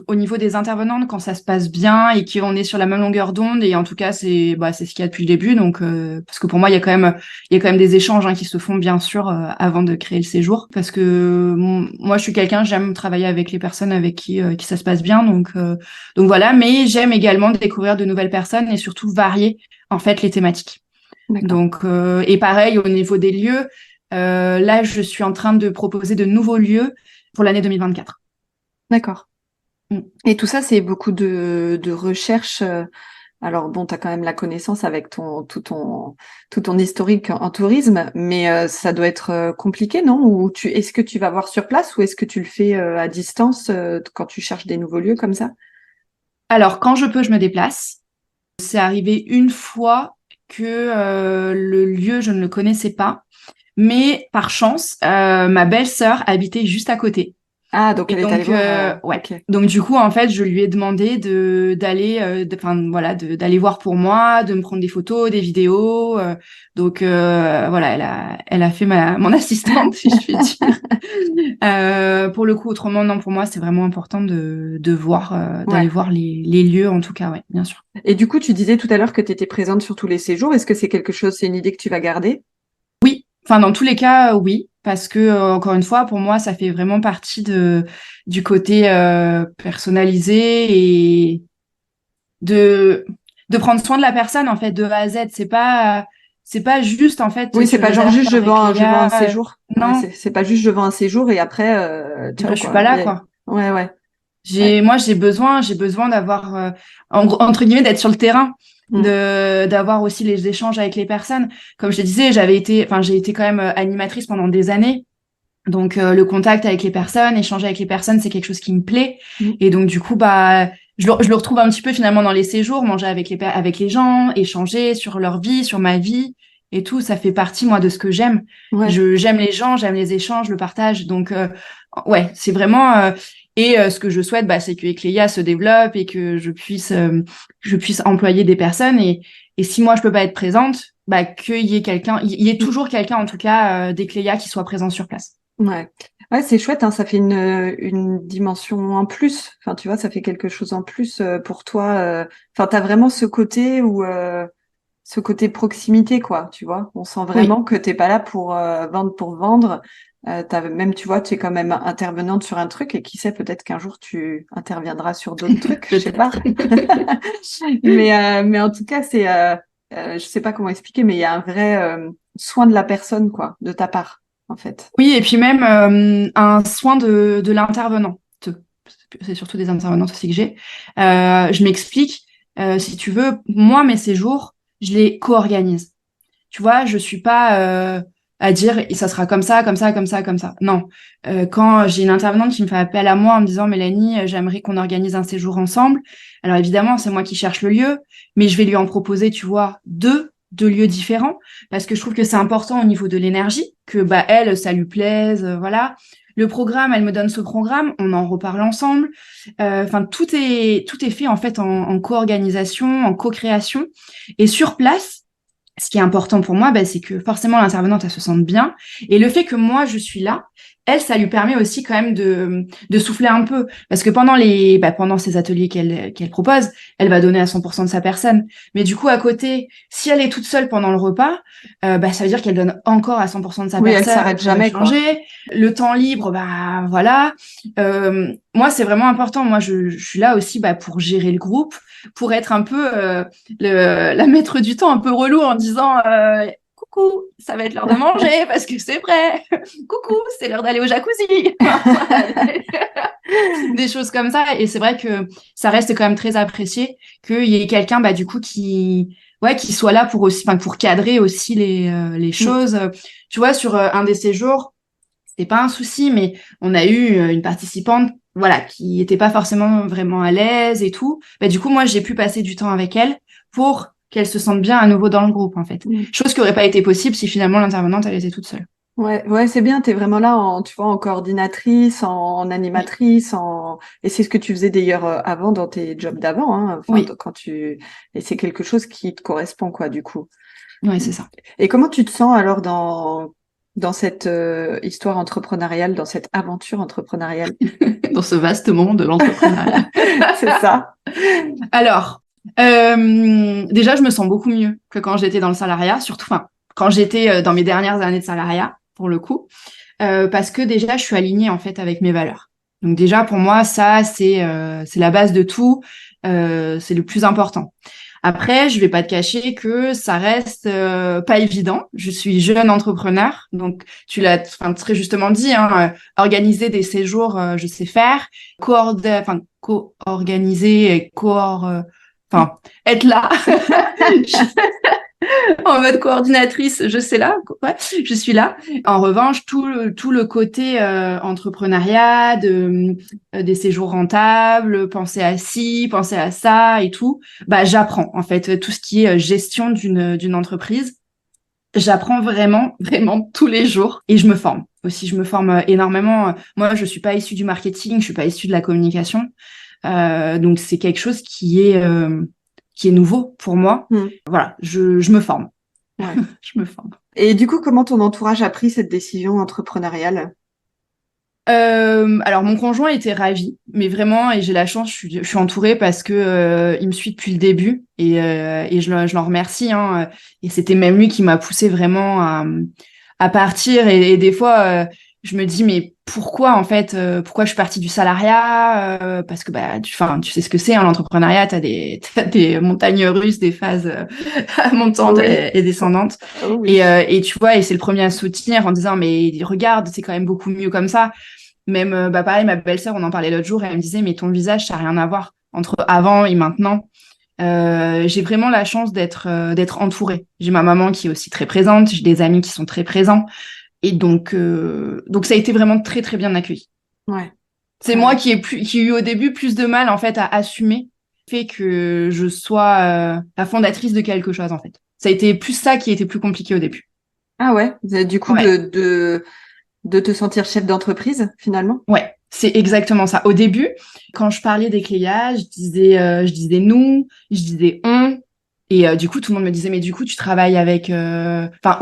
au niveau des intervenantes quand ça se passe bien et qu'on est sur la même longueur d'onde. Et en tout cas, c'est ce qu'il y a depuis le début. Donc, parce que pour moi, il y a quand même des échanges qui se font, bien sûr, avant de créer le séjour. Parce que moi, je suis quelqu'un, j'aime travailler avec les personnes avec qui ça se passe bien. Donc voilà. Mais j'aime également découvrir de nouvelles personnes et surtout varier, en fait, les thématiques. D'accord. Donc, et pareil, au niveau des lieux, là, je suis en train de proposer de nouveaux lieux pour l'année 2024. D'accord. Mm. Et tout ça, c'est beaucoup de recherche. Alors bon, tu as quand même la connaissance avec tout ton historique en tourisme, mais ça doit être compliqué, non? Est-ce que tu vas voir sur place ou est-ce que tu le fais à distance quand tu cherches des nouveaux lieux comme ça? Alors, quand je peux, je me déplace. C'est arrivé une fois que le lieu, je ne le connaissais pas, mais par chance, ma belle-sœur habitait juste à côté. Ah, donc Et elle est allée donc, voir. ouais. Ok. Donc, du coup, en fait, je lui ai demandé enfin, voilà, d'aller voir pour moi, de me prendre des photos, des vidéos. Donc, voilà, elle a fait mon assistante, si je puis dire. Pour le coup, autrement, non, pour moi, c'est vraiment important de voir, d'aller Ouais. voir les lieux, en tout cas, ouais, bien sûr. Et du coup, tu disais tout à l'heure que tu étais présente sur tous les séjours. Est-ce que c'est quelque chose, c'est une idée que tu vas garder? Oui, enfin, dans tous les cas, oui, parce que, encore une fois, pour moi, ça fait vraiment partie du côté personnalisé et de, de prendre soin de la personne, en fait, de A à Z. C'est pas juste, en fait, Oui, c'est tu pas genre réserves juste avec je vends un Léa. séjour. Ouais, Non, c'est pas juste je vends un séjour et après et toi, ciao je suis quoi. pas là, quoi. Ouais, ouais, ouais. Moi, j'ai besoin d'avoir, entre guillemets, d'être sur le terrain, Mm. d'avoir aussi les échanges avec les personnes. Comme je te disais, j'ai été quand même animatrice pendant des années. Donc, le contact avec les personnes, échanger avec les personnes, c'est quelque chose qui me plaît. Mm. Et donc, du coup, bah, je le retrouve un petit peu finalement dans les séjours, manger avec les gens, échanger sur leur vie, sur ma vie et tout. Ça fait partie, moi, de ce que j'aime. Ouais. J'aime les gens, j'aime les échanges, le partage. Donc, ouais, c'est vraiment. Et ce que je souhaite, bah, c'est que Ecleia se développe et que je puisse employer des personnes. Et si moi, je peux pas être présente, bah, qu'il y ait quelqu'un, il y ait toujours quelqu'un, en tout cas, d'Ecleia qui soit présent sur place. Ouais, ouais, c'est chouette, hein, ça fait une dimension en plus. Enfin, tu vois, ça fait quelque chose en plus pour toi. Enfin, t'as vraiment ce côté proximité, quoi. Tu vois, on sent Oui. vraiment que t'es pas là pour vendre. Même, tu vois, tu es quand même intervenante sur un truc et qui sait, peut-être qu'un jour tu interviendras sur d'autres trucs, je sais pas. Peut-être. Mais en tout cas, je sais pas comment expliquer, mais il y a un vrai soin de la personne, quoi, de ta part, en fait. Oui, et puis même un soin de l'intervenant. C'est surtout des intervenantes aussi que j'ai. Je m'explique. Si tu veux, moi, mes séjours, je les co-organise. Tu vois, je suis pas à dire ça sera comme ça, comme ça, comme ça, comme ça. Non. Quand j'ai une intervenante qui me fait appel à moi en me disant Mélanie, j'aimerais qu'on organise un séjour ensemble. Alors évidemment, c'est moi qui cherche le lieu, mais je vais lui en proposer, tu vois, deux lieux différents parce que je trouve que c'est important au niveau de l'énergie que bah elle, ça lui plaise, voilà. le programme, elle me donne ce programme, on en reparle ensemble. Enfin, tout est fait en fait en co-organisation, en co-création. Et sur place, ce qui est important pour moi, c'est que forcément l'intervenante, elle se sente bien. Et le fait que moi, je suis là, elle, ça lui permet aussi quand même de souffler un peu. Parce que pendant ces ateliers qu'elle propose, elle va donner à 100% de sa personne. Mais du coup, à côté, si elle est toute seule pendant le repas, ça veut dire qu'elle donne encore à 100% de sa Oui, elle personne. s'arrête jamais, quoi. Changer. Le temps libre, voilà. Moi, c'est vraiment important. Moi, je suis là aussi pour gérer le groupe, pour être un peu la maître du temps un peu relou en disant coucou, ça va être l'heure de manger parce que c'est prêt. Coucou, c'est l'heure d'aller au jacuzzi. Des choses comme ça. Et c'est vrai que ça reste quand même très apprécié qu'il y ait quelqu'un du coup qui soit là pour aussi, pour cadrer aussi les choses. Tu vois, sur un des séjours, c'était pas un souci, mais on a eu une participante qui était pas forcément vraiment à l'aise et tout. Du coup, moi, j'ai pu passer du temps avec elle pour qu'elle se sente bien à nouveau dans le groupe, en fait. Chose qui aurait pas été possible si finalement l'intervenante, elle était toute seule. Ouais, c'est bien, t'es vraiment là tu vois, en coordinatrice, en Oui, animatrice, et c'est ce que tu faisais d'ailleurs avant dans tes jobs d'avant, hein, enfin, oui, et c'est quelque chose qui te correspond, quoi, du coup. ouais, c'est ça. Et comment tu te sens alors dans cette histoire entrepreneuriale, dans cette aventure entrepreneuriale? Dans ce vaste monde de l'entrepreneuriat. C'est ça. Alors, déjà, je me sens beaucoup mieux que quand j'étais dans le salariat, surtout quand j'étais dans mes dernières années de salariat, pour le coup, parce que déjà, je suis alignée en fait avec mes valeurs. Donc déjà, pour moi, ça, c'est la base de tout, c'est le plus important. Après, je vais pas te cacher que ça reste pas évident. Je suis jeune entrepreneur, donc tu l'as très justement dit, hein, organiser des séjours, je sais faire, co-organiser et être là en mode coordinatrice, je sais là, ouais, je suis là. En revanche, tout le côté entrepreneuriat, des séjours rentables, penser à ci, penser à ça et tout, j'apprends en fait tout ce qui est gestion d'une entreprise. J'apprends vraiment, vraiment tous les jours et je me forme. Aussi, je me forme énormément. Moi, je suis pas issue du marketing, je suis pas issue de la communication. Donc, c'est quelque chose qui est nouveau pour moi. Voilà, je me forme. Ouais. Je me forme. Et du coup, comment ton entourage a pris cette décision entrepreneuriale? Alors mon conjoint était ravi, mais vraiment, et j'ai la chance, je suis entourée parce que il me suit depuis le début et je l'en remercie, hein, et c'était même lui qui m'a poussé vraiment à partir et des fois je me dis mais pourquoi en fait pourquoi je suis partie du salariat parce que tu sais ce que c'est, hein, l'entrepreneuriat, t'as des montagnes russes, des phases montantes Oui. et descendantes. Oh oui. Et tu vois, et c'est le premier à soutenir en disant mais regarde, c'est quand même beaucoup mieux comme ça. Même, pareil, ma belle-sœur, on en parlait l'autre jour, elle me disait, mais ton visage, ça n'a rien à voir entre avant et maintenant. J'ai vraiment la chance d'être entourée. J'ai ma maman qui est aussi très présente, j'ai des amis qui sont très présents. Et donc ça a été vraiment très, très bien accueilli. Ouais. C'est moi qui ai eu au début plus de mal, en fait, à assumer le fait que je sois la fondatrice de quelque chose, en fait. Ça a été plus ça qui a été plus compliqué au début. Ah ouais. Du coup, Ouais. de te sentir chef d'entreprise, finalement? Ouais, c'est exactement ça. Au début, quand je parlais d'éclaiage, je disais nous, je disais on. Et du coup, tout le monde me disait, mais du coup, tu travailles avec,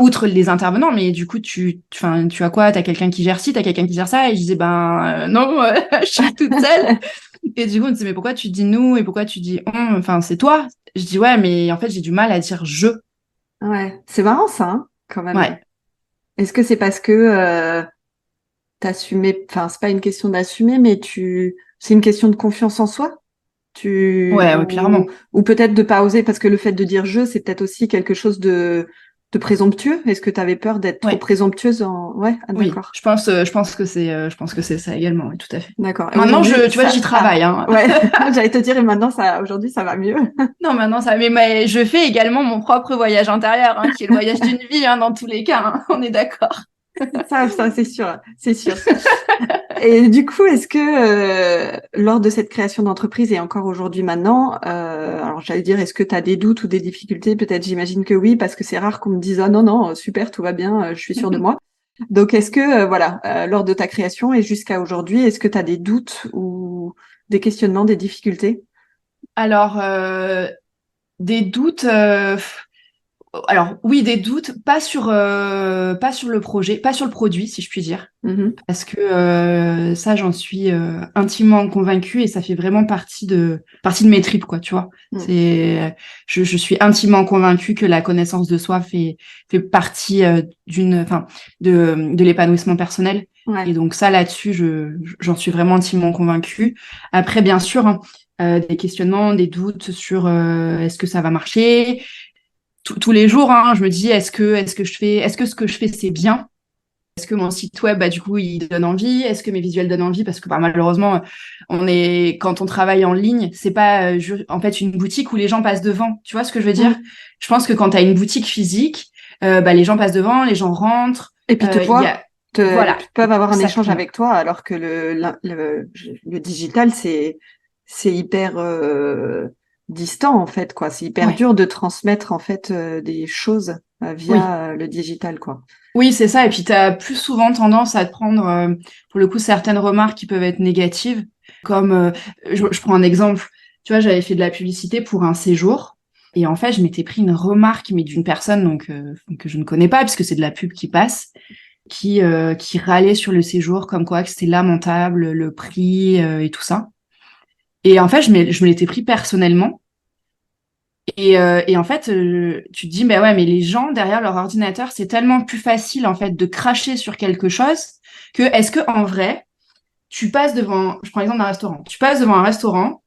outre les intervenants, mais du coup, tu as quoi? T'as quelqu'un qui gère ci, t'as quelqu'un qui gère ça? Et je disais, non, je suis toute seule. Et du coup, on me disait, mais pourquoi tu dis nous et pourquoi tu dis on? Enfin, c'est toi. Je dis, ouais, mais en fait, j'ai du mal à dire je. Ouais. C'est marrant, ça, hein, quand même. Ouais. Est-ce que c'est parce que t'assumais, enfin, c'est pas une question d'assumer, mais c'est une question de confiance en soi? Ouais, ouais, clairement. Ou peut-être de pas oser, parce que le fait de dire je, c'est peut-être aussi quelque chose de présomptueux. Est-ce que tu avais peur d'être trop Ouais. présomptueuse ouais, ah, Oui, d'accord. je pense que c'est ça également, oui, tout à fait. D'accord. Et Maintenant, aujourd'hui, tu vois, j'y travaille, hein. ouais, j'allais te dire, et maintenant, aujourd'hui, ça va mieux. Non, maintenant, mais je fais également mon propre voyage intérieur, hein, qui est le voyage d'une vie, hein, dans tous les cas, hein, on est d'accord. Ça, c'est sûr, c'est sûr. Et du coup, est-ce que lors de cette création d'entreprise et encore aujourd'hui maintenant, alors j'allais dire, est-ce que tu as des doutes ou des difficultés? Peut-être, j'imagine que oui, parce que c'est rare qu'on me dise, ah non, non, super, tout va bien, je suis sûre de moi. Donc, est-ce que, voilà, lors de ta création et jusqu'à aujourd'hui, est-ce que tu as des doutes ou des questionnements, des difficultés? Alors, des doutes. Alors oui, des doutes, pas sur le projet, pas sur le produit, si je puis dire, Mhm. parce que ça, j'en suis intimement convaincue et ça fait vraiment partie de mes tripes, quoi, tu vois. Mm. Je suis intimement convaincue que la connaissance de soi fait partie enfin, de l'épanouissement personnel. Ouais. Et donc ça, là-dessus, j'en suis vraiment intimement convaincue. Après, bien sûr, hein, des questionnements, des doutes sur est-ce que ça va marcher? Tous les jours, hein, je me dis est-ce que ce que je fais c'est bien? Est-ce que mon site web, bah, du coup, il donne envie? Est-ce que mes visuels donnent envie? Parce que bah, malheureusement, quand on travaille en ligne, c'est pas en fait une boutique où les gens passent devant. Tu vois ce que je veux dire? Mm. Je pense que quand tu as une boutique physique, bah, les gens passent devant, les gens rentrent. Et puis te Il y a voient, ils voilà, peuvent avoir un échange exactement. avec toi, alors que le digital, c'est hyper distant en fait, quoi. C'est hyper Ouais. dur de transmettre en fait des choses Oui. via le digital, quoi. Oui, c'est ça. Et puis, tu as plus souvent tendance à te prendre, pour le coup, certaines remarques qui peuvent être négatives. Comme, je prends un exemple. Tu vois, j'avais fait de la publicité pour un séjour. Et en fait, je m'étais pris une remarque, mais d'une personne donc, que je ne connais pas, puisque c'est de la pub qui passe, qui râlait sur le séjour, comme quoi que c'était lamentable, le prix et tout ça. Et en fait, je me l'étais pris personnellement. Et en fait, tu te dis, bah ouais, mais les gens derrière leur ordinateur, c'est tellement plus facile en fait de cracher sur quelque chose que est-ce que en vrai, tu passes devant, je prends l'exemple d'un restaurant, tu passes devant un restaurant,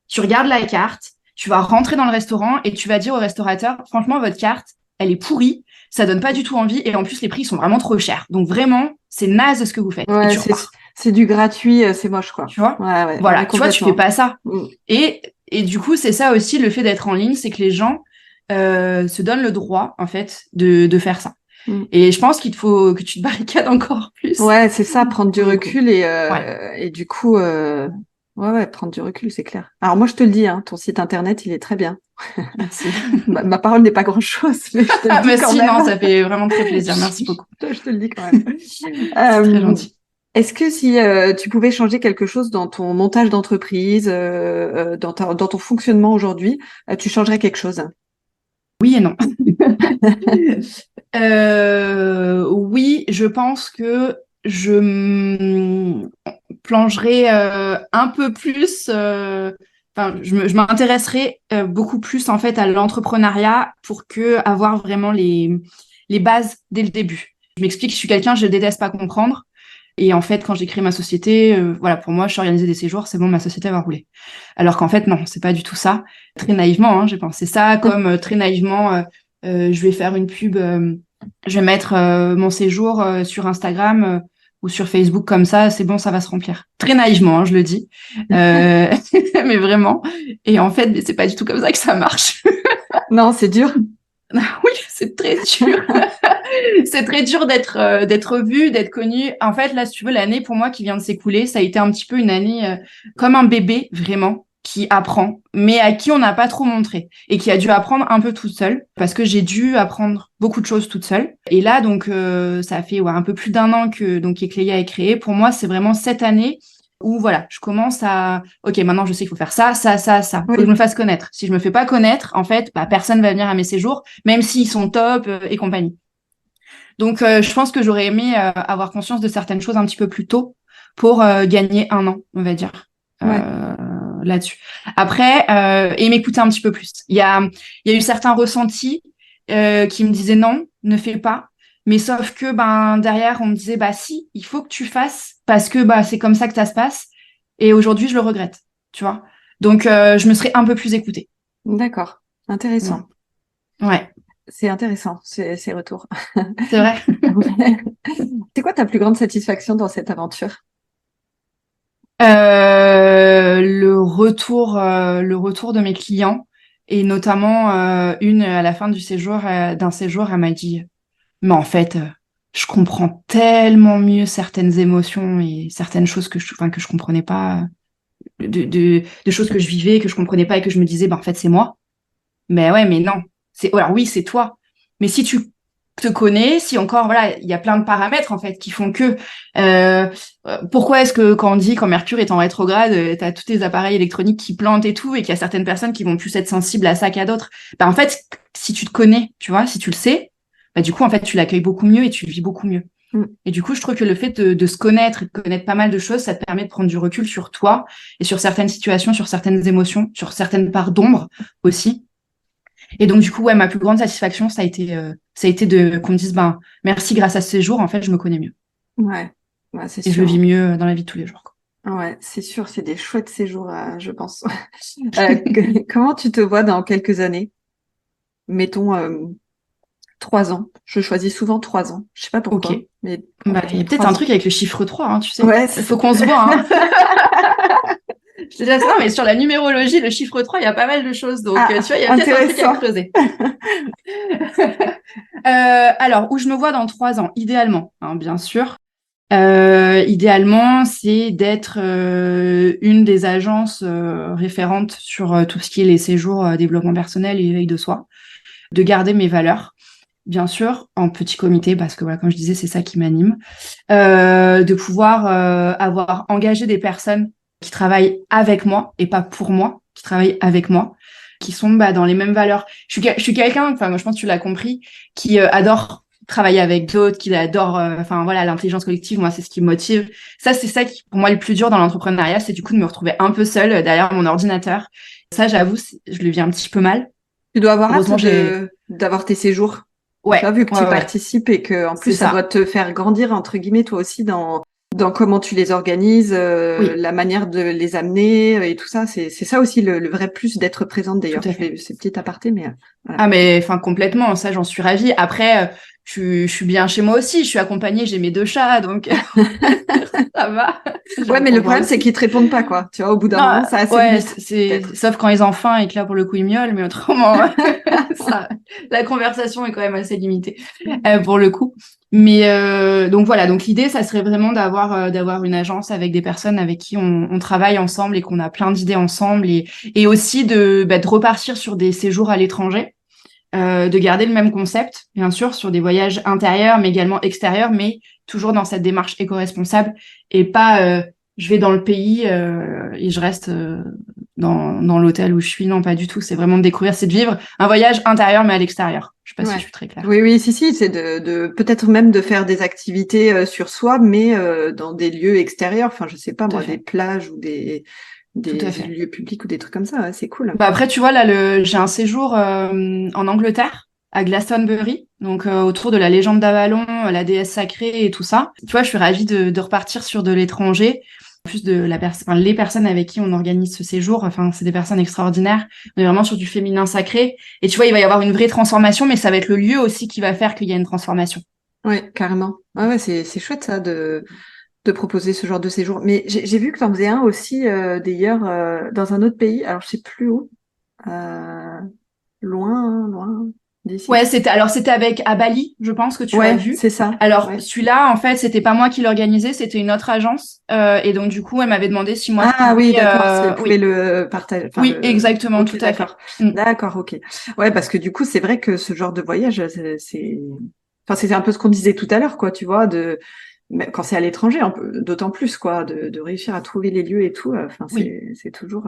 tu regardes la carte, tu vas rentrer dans le restaurant et tu vas dire au restaurateur, franchement, votre carte, elle est pourrie, ça donne pas du tout envie et en plus les prix sont vraiment trop chers. Donc vraiment, c'est naze ce que vous faites et Ouais, tu repars. c'est du gratuit, c'est moche, quoi. Tu vois? Ouais, Voilà, tu vois, tu fais complètement. pas ça. Mm. Et du coup, c'est ça aussi le fait d'être en ligne, c'est que les gens se donnent le droit, en fait, de faire ça. Mm. Et je pense qu'il faut que tu te barricades encore plus Ouais, c'est ça, prendre du pour le coup. recul Ouais, et du coup, ouais, prendre du recul, c'est clair. Alors moi, je te le dis, hein, ton site internet, il est très bien. merci. Ma parole n'est pas grand-chose, mais je te le dis quand Merci, non, même. ça fait vraiment très plaisir. Merci beaucoup. Je te le dis quand même. C'est très Euh, gentil. Est-ce que si tu pouvais changer quelque chose dans ton montage d'entreprise, dans ton fonctionnement aujourd'hui, tu changerais quelque chose? Oui et non. Oui, je pense que je plongerai un peu plus. Enfin, je m'intéresserai beaucoup plus en fait à l'entrepreneuriat pour que avoir vraiment les bases dès le début. Je m'explique, je suis quelqu'un, je déteste pas comprendre. Et en fait, quand j'ai créé ma société, voilà, pour moi, je suis organisée des séjours, c'est bon, ma société va rouler. Alors qu'en fait, non, c'est pas du tout ça. Très naïvement, hein, j'ai pensé ça, comme très naïvement, je vais faire une pub, je vais mettre mon séjour sur Instagram ou sur Facebook comme ça, c'est bon, ça va se remplir. Très naïvement, hein, je le dis, Euh, mais vraiment. Et en fait, mais c'est pas du tout comme ça que ça marche. Non, c'est dur. Oui, c'est très dur. C'est très dur d'être vu, d'être connu. En fait, là, si tu veux, l'année pour moi qui vient de s'écouler, ça a été un petit peu une année comme un bébé, vraiment, qui apprend, mais à qui on n'a pas trop montré et qui a dû apprendre un peu toute seule parce que j'ai dû apprendre beaucoup de choses toute seule. Et là, donc, ça fait ouais, un peu plus d'un an que donc Ecleia est créé. Pour moi, c'est vraiment cette année où voilà, je commence à OK, maintenant je sais qu'il faut faire ça, ça, ça, ça. Faut que je Oui, me fasse connaître. Si je me fais pas connaître, en fait, bah, personne va venir à mes séjours, même s'ils sont top et compagnie. Donc, je pense que j'aurais aimé avoir conscience de certaines choses un petit peu plus tôt pour gagner un an, on va dire, ouais. là-dessus. Après, et m'écouter un petit peu plus. Il y a eu certains ressentis qui me disaient non, ne fais pas. Mais sauf que ben derrière, on me disait bah si, il faut que tu fasses parce que bah c'est comme ça que ça se passe. Et aujourd'hui, je le regrette, tu vois. Donc, je me serais un peu plus écoutée. D'accord. Voilà. Intéressant. Ouais, C'est intéressant, ces retours. c'est vrai. Ouais. C'est quoi ta plus grande satisfaction dans cette aventure? Le retour de mes clients et notamment une à la fin du séjour d'un séjour, elle m'a dit, mais en fait, je comprends tellement mieux certaines émotions et certaines choses enfin, que je comprenais pas, de choses que je vivais, que je comprenais pas et que je me disais, bah en fait c'est moi. Mais ouais, mais non, alors oui c'est toi. Mais si tu te connaît, si encore, voilà, il y a plein de paramètres, en fait, qui font que, euh, pourquoi est-ce que quand Mercure est en rétrograde, t'as tous tes appareils électroniques qui plantent et tout, et qu'il y a certaines personnes qui vont plus être sensibles à ça qu'à d'autres. Bah, en fait, si tu te connais, tu vois, si tu le sais, bah, du coup, en fait, tu l'accueilles beaucoup mieux et tu le vis beaucoup mieux. Mm. Et du coup, je trouve que le fait de se connaître et de connaître pas mal de choses, ça te permet de prendre du recul sur toi et sur certaines situations, sur certaines émotions, sur certaines parts d'ombre aussi. Et donc, du coup, ouais, ma plus grande satisfaction, ça a été de qu'on me dise, ben, merci, grâce à ce séjour, en fait, je me connais mieux. Ouais, ouais, c'est Et je le sûr, vis hein. mieux dans la vie de tous les jours, quoi. Ouais, c'est sûr, c'est des chouettes séjours, je pense. Comment tu te vois dans quelques années? Mettons 3 ans. Je choisis souvent 3 ans. Je sais pas Ok. pourquoi, mais on Bah, va il y a dire peut-être un 3 ans. truc avec le chiffre 3, hein, tu sais. Ouais, Il c'est faut ça. qu'on se voit, hein. Je te dis ça, mais sur la numérologie, le chiffre 3, il y a pas mal de choses. Donc, tu Ah, vois, il y a peut-être un truc à intéressant. creuser. Alors, où je me vois dans 3 ans, idéalement, hein, bien sûr. Idéalement, c'est d'être une des agences référentes sur tout ce qui est les séjours développement personnel et éveil de soi, de garder mes valeurs, bien sûr, en petit comité, parce que voilà, comme je disais, c'est ça qui m'anime, de pouvoir avoir engagé des personnes qui travaillent avec moi et pas pour moi, qui travaillent avec moi, qui sont bah, dans les mêmes valeurs. Je suis quelqu'un, enfin, je pense que tu l'as compris, qui adore travailler avec d'autres, qui adore, enfin voilà, l'intelligence collective, moi, c'est ce qui me motive. Ça, c'est ça qui, pour moi, le plus dur dans l'entrepreneuriat, c'est du coup de me retrouver un peu seule derrière mon ordinateur. Ça, j'avoue, je le vis un petit peu mal. Tu dois avoir hâte Heureusement, j'ai... d'avoir tes séjours. Tu vois, Ouais, vu que tu y ouais, ouais, participes et que en plus c'est ça doit ça. te faire grandir entre guillemets toi aussi dans comment tu les organises, Oui, la manière de les amener et tout ça. C'est ça aussi le vrai plus d'être présente tout d'ailleurs. à Je fait. fais c'est petit aparté, mais voilà. Ah mais enfin complètement, ça j'en suis ravie. Après, je suis bien chez moi aussi, je suis accompagnée, j'ai mes 2 chats, donc ça va, Ouais, j'en mais prends le soin problème c'est aussi. qu'ils te répondent pas quoi. Tu vois, au bout d'un Non, moment, ça a ses ouais, limites peut-être. sauf quand ils ont faim et que là pour le coup ils miaulent, mais autrement ça, la conversation est quand même assez limitée pour le coup. Mais donc voilà, donc l'idée ça serait vraiment d'avoir une agence avec des personnes avec qui on travaille ensemble et qu'on a plein d'idées ensemble et aussi de repartir sur des séjours à l'étranger, de garder le même concept, bien sûr, sur des voyages intérieurs, mais également extérieurs, mais toujours dans cette démarche éco-responsable et pas je vais dans le pays et je reste dans l'hôtel où je suis. Non, pas du tout. C'est vraiment de découvrir, c'est de vivre un voyage intérieur, mais à l'extérieur. Je sais pas si je Ouais. suis très claire. Oui, oui, si, c'est de peut-être même de faire des activités sur soi, mais dans des lieux extérieurs. Enfin, je sais pas Tout à moi, des fait. plages ou Tout des à fait. lieux publics ou des trucs comme ça. Ouais, c'est cool. Bah après, tu vois, là, j'ai un séjour en Angleterre, à Glastonbury, donc autour de la légende d'Avalon, la déesse sacrée et tout ça. Tu vois, je suis ravie de repartir sur de l'étranger. En plus de enfin, les personnes avec qui on organise ce séjour, enfin, c'est des personnes extraordinaires. On est vraiment sur du féminin sacré. Et tu vois, il va y avoir une vraie transformation, mais ça va être le lieu aussi qui va faire qu'il y a une transformation. Ouais, carrément. Ouais, ouais, c'est chouette ça de proposer ce genre de séjour. Mais j'ai vu que tu en faisais un aussi d'ailleurs dans un autre pays. Alors je sais plus où. Euh, loin, hein, loin d'ici. Ouais, c'était avec à Bali, je pense que tu l'as Ouais, vu. c'est ça. Alors, Ouais. celui-là, en fait, c'était pas moi qui l'organisais, c'était une autre agence. Et donc, du coup, elle m'avait demandé si moi je Ah oui, pouvais. d'accord. Si elle pouvait Oui, le partager. Enfin oui, le. exactement, Ok, tout à fait. d'accord. Mm, D'accord, ok. Ouais, parce que du coup, c'est vrai que ce genre de voyage, enfin, c'est un peu ce qu'on disait tout à l'heure, quoi. Tu vois, mais quand c'est à l'étranger, d'autant plus, quoi, de réussir à trouver les lieux et tout. Enfin, oui. c'est toujours.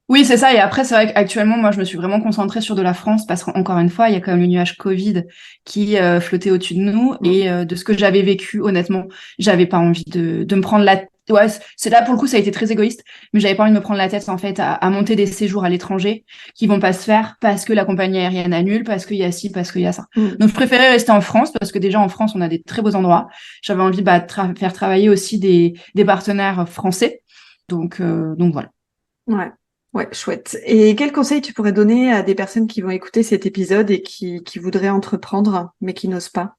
Oui, c'est ça. Et après, c'est vrai qu'actuellement, moi, je me suis vraiment concentrée sur de la France parce qu'encore une fois, il y a quand même le nuage Covid qui flottait au-dessus de nous. Mm. Et de ce que j'avais vécu, honnêtement, j'avais pas envie de me prendre la... Ouais, c'est là, pour le coup, ça a été très égoïste, mais j'avais pas envie de me prendre la tête, en fait, à monter des séjours à l'étranger qui vont pas se faire parce que la compagnie aérienne annule, parce qu'il y a ci, parce qu'il y a ça. Mm. Donc, je préférais rester en France parce que déjà, en France, on a des très beaux endroits. J'avais envie bah, de faire travailler aussi des partenaires français. Donc voilà. Ouais. Ouais, chouette. Et quel conseil tu pourrais donner à des personnes qui vont écouter cet épisode et qui voudraient entreprendre, mais qui n'osent pas?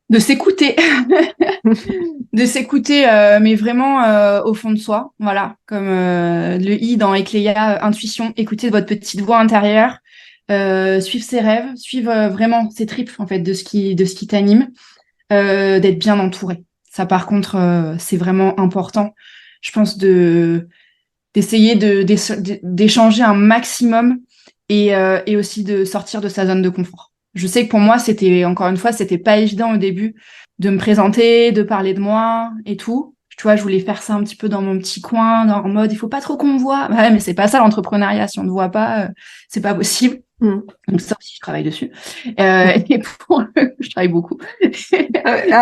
De s'écouter. De s'écouter, mais vraiment au fond de soi, voilà, comme le I dans Ecléa, intuition, écouter votre petite voix intérieure, suivre ses rêves, suivre vraiment ses tripes en fait de ce qui t'anime, d'être bien entouré. Ça par contre, c'est vraiment important. Je pense d'essayer d'échanger un maximum et aussi de sortir de sa zone de confort. Je sais que pour moi, encore une fois, c'était pas évident au début de me présenter, de parler de moi et tout. Tu vois, je voulais faire ça un petit peu dans mon petit coin, en mode, il faut pas trop qu'on me voit. Ouais, mais c'est pas ça l'entrepreneuriat. Si on ne voit pas, c'est pas possible. Donc ça aussi, je travaille dessus. Et je travaille beaucoup. Non,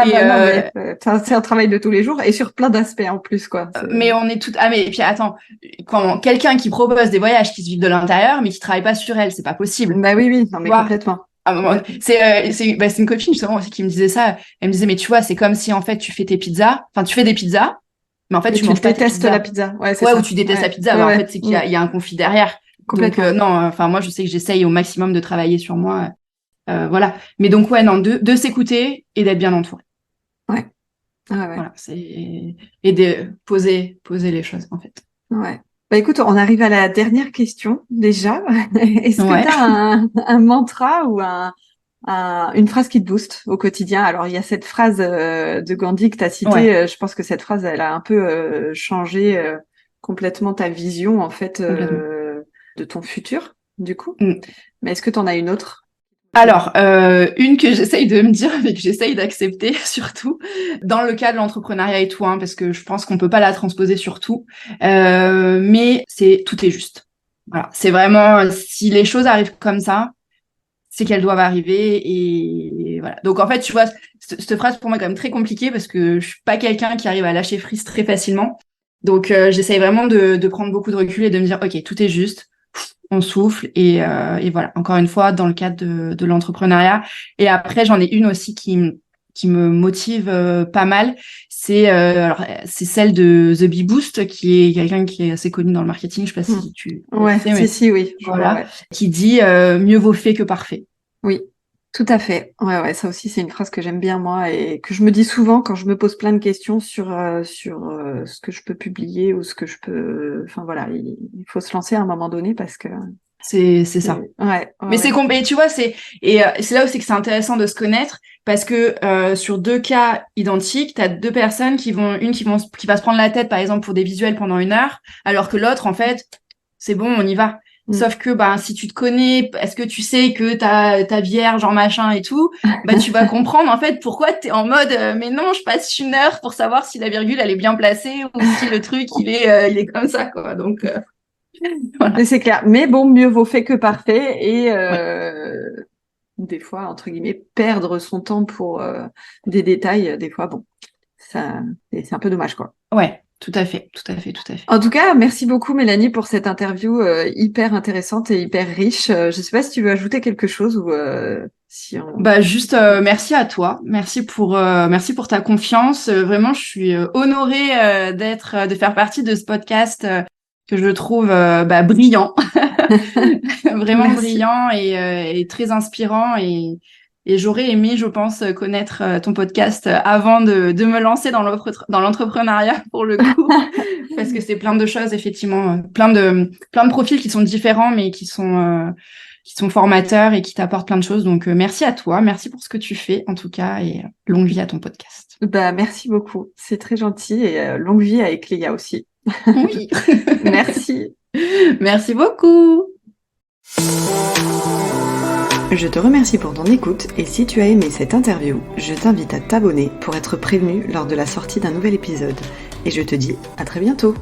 mais c'est un travail de tous les jours et sur plein d'aspects en plus, quoi. Mais on est toutes. Ah, mais et puis attends, quand quelqu'un qui propose des voyages qui se vivent de l'intérieur, mais qui travaille pas sur elle, c'est pas possible. Bah oui, non, mais complètement. À un moment, c'est une copine justement aussi qui me disait ça. Elle me disait, mais tu vois, c'est comme si en fait tu fais tes pizzas, enfin tu fais des pizzas, mais en fait tu manges pas tes détestes pizzas. la pizza. Ouais, c'est ça. Ou tu détestes la pizza. Ouais, Bah, en fait, c'est qu'il y a un conflit derrière. Donc non, enfin moi je sais que j'essaye au maximum de travailler sur moi. Voilà. Mais donc ouais, non, de s'écouter et d'être bien entouré. Ouais. Voilà, et de poser les choses en fait. Ouais. Bah écoute, on arrive à la dernière question déjà. Est-ce que tu as un mantra ou une phrase qui te booste au quotidien? Alors il y a cette phrase de Gandhi que tu as citée. Je pense que cette phrase, elle a un peu changé complètement ta vision en fait de ton futur, du coup. Mais est-ce que tu en as une autre? Alors, une que j'essaye de me dire, mais que j'essaye d'accepter surtout, dans le cas de l'entrepreneuriat et tout, hein, parce que je pense qu'on peut pas la transposer sur tout, mais c'est tout est juste. Voilà, c'est vraiment, si les choses arrivent comme ça, c'est qu'elles doivent arriver, et voilà. Donc en fait, tu vois, cette phrase pour moi est quand même très compliquée, parce que je suis pas quelqu'un qui arrive à lâcher prise très facilement. Donc j'essaye vraiment de prendre beaucoup de recul et de me dire, ok, tout est juste. On souffle et voilà, encore une fois, dans le cadre de l'entrepreneuriat. Et après, j'en ai une aussi qui me motive pas mal. C'est celle de The Bee Boost, qui est quelqu'un qui est assez connu dans le marketing. Je sais pas si tu sais, mais si, oui. Voilà, qui dit mieux vaut fait que parfait. Oui. Tout à fait. Ouais, ça aussi, c'est une phrase que j'aime bien, moi, et que je me dis souvent quand je me pose plein de questions sur ce que je peux publier ou ce que je peux... Enfin, voilà, il faut se lancer à un moment donné parce que... C'est ça. Mais c'est tu vois, c'est là aussi que c'est intéressant de se connaître, parce que sur deux cas identiques, tu as deux personnes qui va se prendre la tête, par exemple, pour des visuels pendant 1 heure, alors que l'autre, en fait, c'est bon, on y va. Sauf que si tu te connais, est-ce que tu sais que ta vierge en machin et tout, tu vas comprendre en fait pourquoi t'es en mode mais non, je passe 1 heure pour savoir si la virgule elle est bien placée ou si le truc il est comme ça, quoi. Donc voilà. C'est clair. Mais bon, mieux vaut fait que parfait, et des fois, entre guillemets, perdre son temps pour des détails, des fois, bon, ça c'est un peu dommage, quoi. Ouais. Tout à fait. En tout cas, merci beaucoup Mélanie pour cette interview hyper intéressante et hyper riche. Je sais pas si tu veux ajouter quelque chose ou si on... juste merci à toi, merci pour ta confiance. Vraiment, je suis honorée de faire partie de ce podcast que je trouve brillant, vraiment brillant et très inspirant, et j'aurais aimé, je pense, connaître ton podcast avant de me lancer dans l'entrepreneuriat, pour le coup, parce que c'est plein de choses, effectivement, plein de profils qui sont différents, mais qui sont formateurs et qui t'apportent plein de choses. Donc, merci à toi, merci pour ce que tu fais, en tout cas, et longue vie à ton podcast. Merci beaucoup, c'est très gentil, et longue vie à Ecléa aussi. Oui. Merci. Merci beaucoup. Je te remercie pour ton écoute, et si tu as aimé cette interview, je t'invite à t'abonner pour être prévenu lors de la sortie d'un nouvel épisode. Et je te dis à très bientôt.